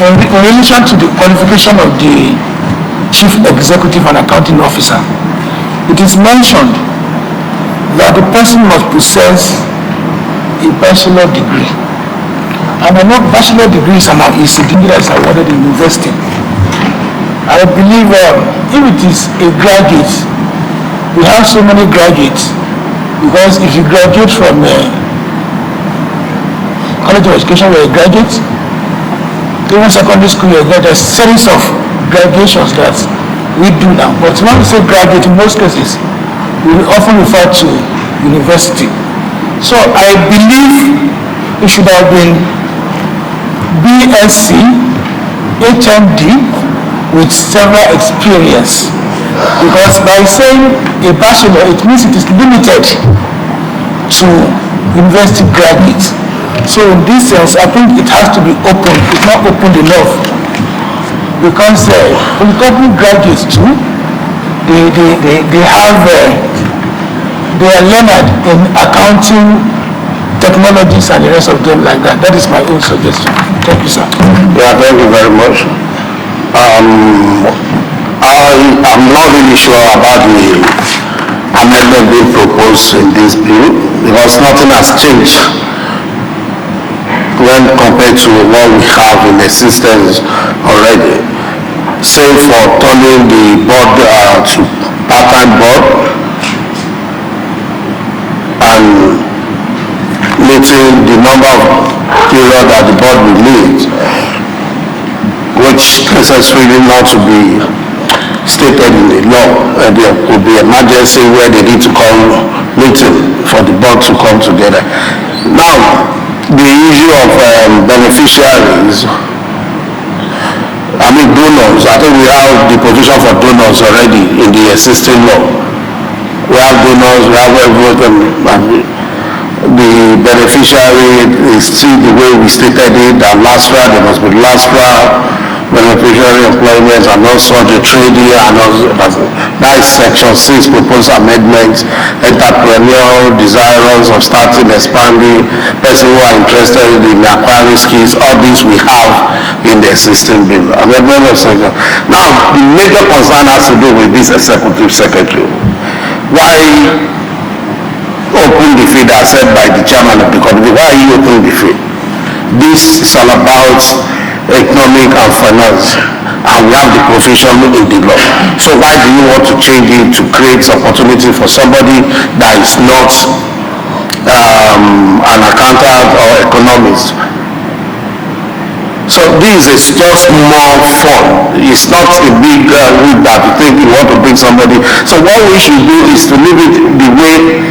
in relation to the qualification of the Chief Executive and Accounting Officer, it is mentioned that the person must possess a bachelor degree. And I know bachelor degree is a degree that is awarded in university. I believe if it is a graduate, we have so many graduates, because if you graduate from College of Education, you're a graduate. Even secondary school, you're a graduate. There's a series of graduations that we do now. But when we say graduate, in most cases, we often refer to university. So I believe it should have been BSc, HND, with several experience. Because by saying a bachelor, it means it is limited to university graduates. So in this sense, I think it has to be open. It's not opened enough. Because polytechnic graduates too, they are learned in accounting, technologies, and the rest of them like that. That is my own suggestion. Thank you, sir. Yeah, thank you very much. I'm not really sure about the amendment being proposed in this bill, because nothing has changed when compared to what we have in existence already, save for turning the board to part-time board and meeting the number of period that the board will meet, which necessarily not to be stated in the law. There could be emergency where they need to call meeting for the board to come together. Now, the issue of beneficiaries, donors, I think we have the provision for donors already in the existing law. We have donors, we have everything. the beneficiary is still the way we stated it, that LSHA, there must be LSHA, beneficiary employment, and also the trainee, and also that is section 6 proposed amendments. Entrepreneurial desirous of starting, expanding, person who are interested in acquiring skills, all these we have in the existing bill. Now the major concern has to do with this executive secretary. Why open the field as said by the chairman of the committee? Why are you opening the field? This is all about economic and finance, and we have the profession in the law. So why do you want to change it to create opportunity for somebody that is not an accountant or economist? So this is just more fun. It's not a big route that you think you want to bring somebody. So what we should do is to leave it the way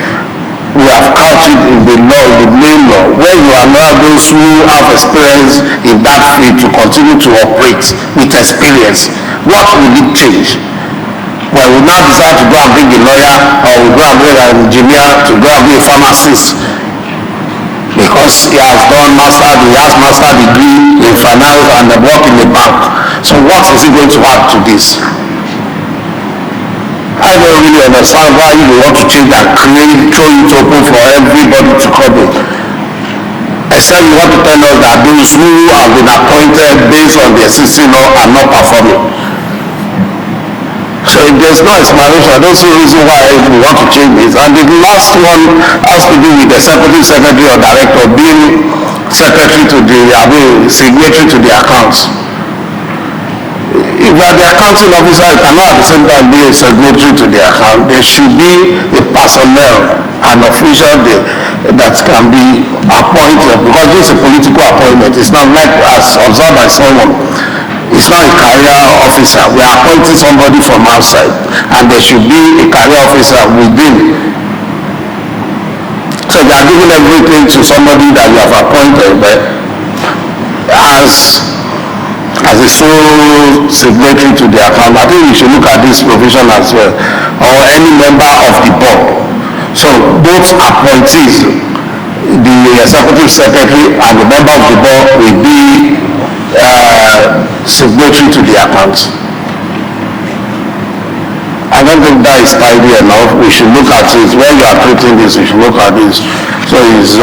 we have couched it in the law, in the main law, where you allow those who have experience in that field to continue to operate with experience. What will it change? Well, we now decide to go and bring a lawyer, or we go and bring an engineer, to go and be a pharmacist, because he has master degree in finance and work in the bank. So what is he going to add to this? I don't really understand why you want to change that, throw it open for everybody to come in. Except you want to tell us that those who have been appointed based on the existing law are not performing. So if there's no explanation, I don't see a reason why we want to change this. And the last one has to do with the executive secretary or director being secretary to signatory to the accounts. If you are the accounting officer, you cannot at the same time be a signatory to the account. There should be a personnel, an official that can be appointed, because this is a political appointment. It's not like as observed by someone. It's not a career officer. We are appointing somebody from outside, and there should be a career officer within. So they are giving everything to somebody that you have appointed, but as a sole signatory to the account. I think we should look at this provision as well, or any member of the board. So both appointees, the executive secretary and the member of the board, will be signatory to the account. I don't think that is tidy enough. We should look at it. When you are treating this, we should look at this. So it's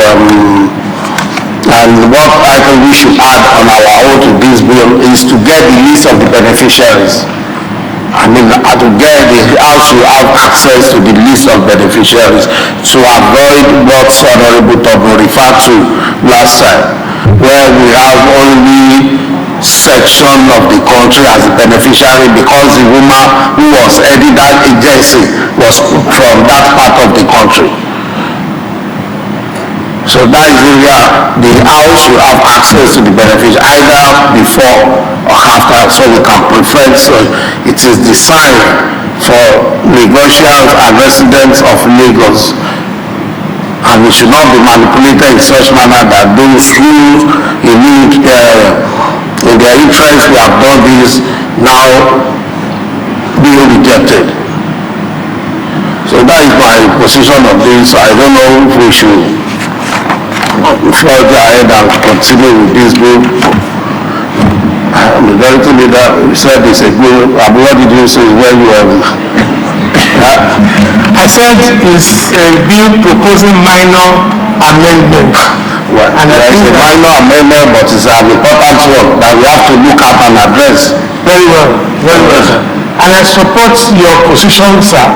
and what I think we should add on our own to this bill is to get the list of the beneficiaries. I mean, to get the house to have access to the list of beneficiaries, to avoid what Honorable Tobo referred to last time, where we have only section of the country as a beneficiary because the woman who was heading that agency was from that part of the country. So that is where the house will have access to the beneficiary either before or after, so we can prefer. So it is designed for Lagosians and residents of Lagos, and we should not be manipulated in such manner that those who in their interest we have done this now being rejected. So that is my position on this. I don't know if we should further ahead and continue with this bill. Majority leader said it's a bill. What did you say when you were? I said it's a bill proposing minor amendment. Well, and there is a minor amendment, but it's an important one that we have to look at and address. Very well, very well, sir. And I support your position, sir,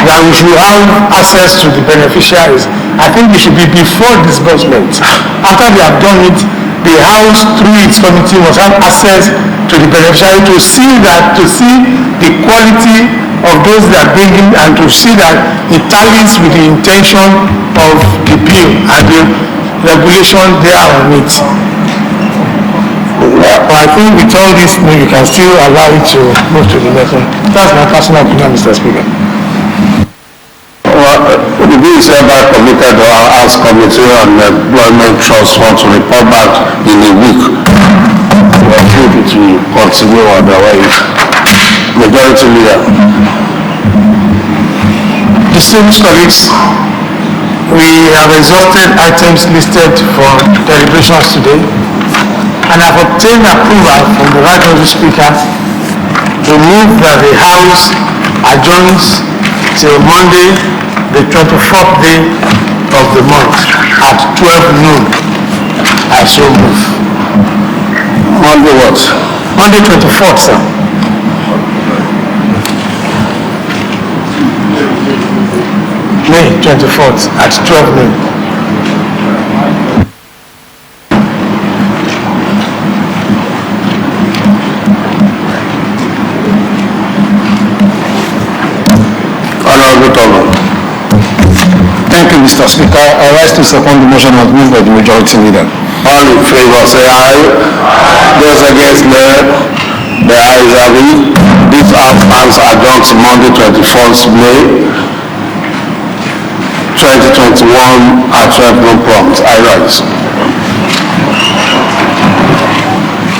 that we should have access to the beneficiaries. I think it should be before disbursement. After they have done it, the House, through its committee, must have access to the beneficiary to see the quality of those that bring in, and to see that it tallies with the intention of the bill and the regulation there on it. But I think with all this, you can still allow it to move to the next one. That's my personal opinion, Mr. Speaker. The bill is hereby committed to our House Committee on Employment Trust Fund to report back in a week. I think it will continue otherwise. Majority leader. Distinguished colleagues, We have exhausted items listed for deliberations today, and have obtained approval from the Right Honourable Speaker to move that the House adjourns till Monday, the 24th day of the month at 12 noon. I so move. Monday what? Monday 24th, sir. May 24th at 12 noon. Honorable Thomas. Thank you, Mr. Speaker. I rise to second the motion as moved by the majority leader. All in favor say aye. Those against nay. The ayes have it. This House adjourned to Monday 21st May 2021 at 12 noon prompt. I rise.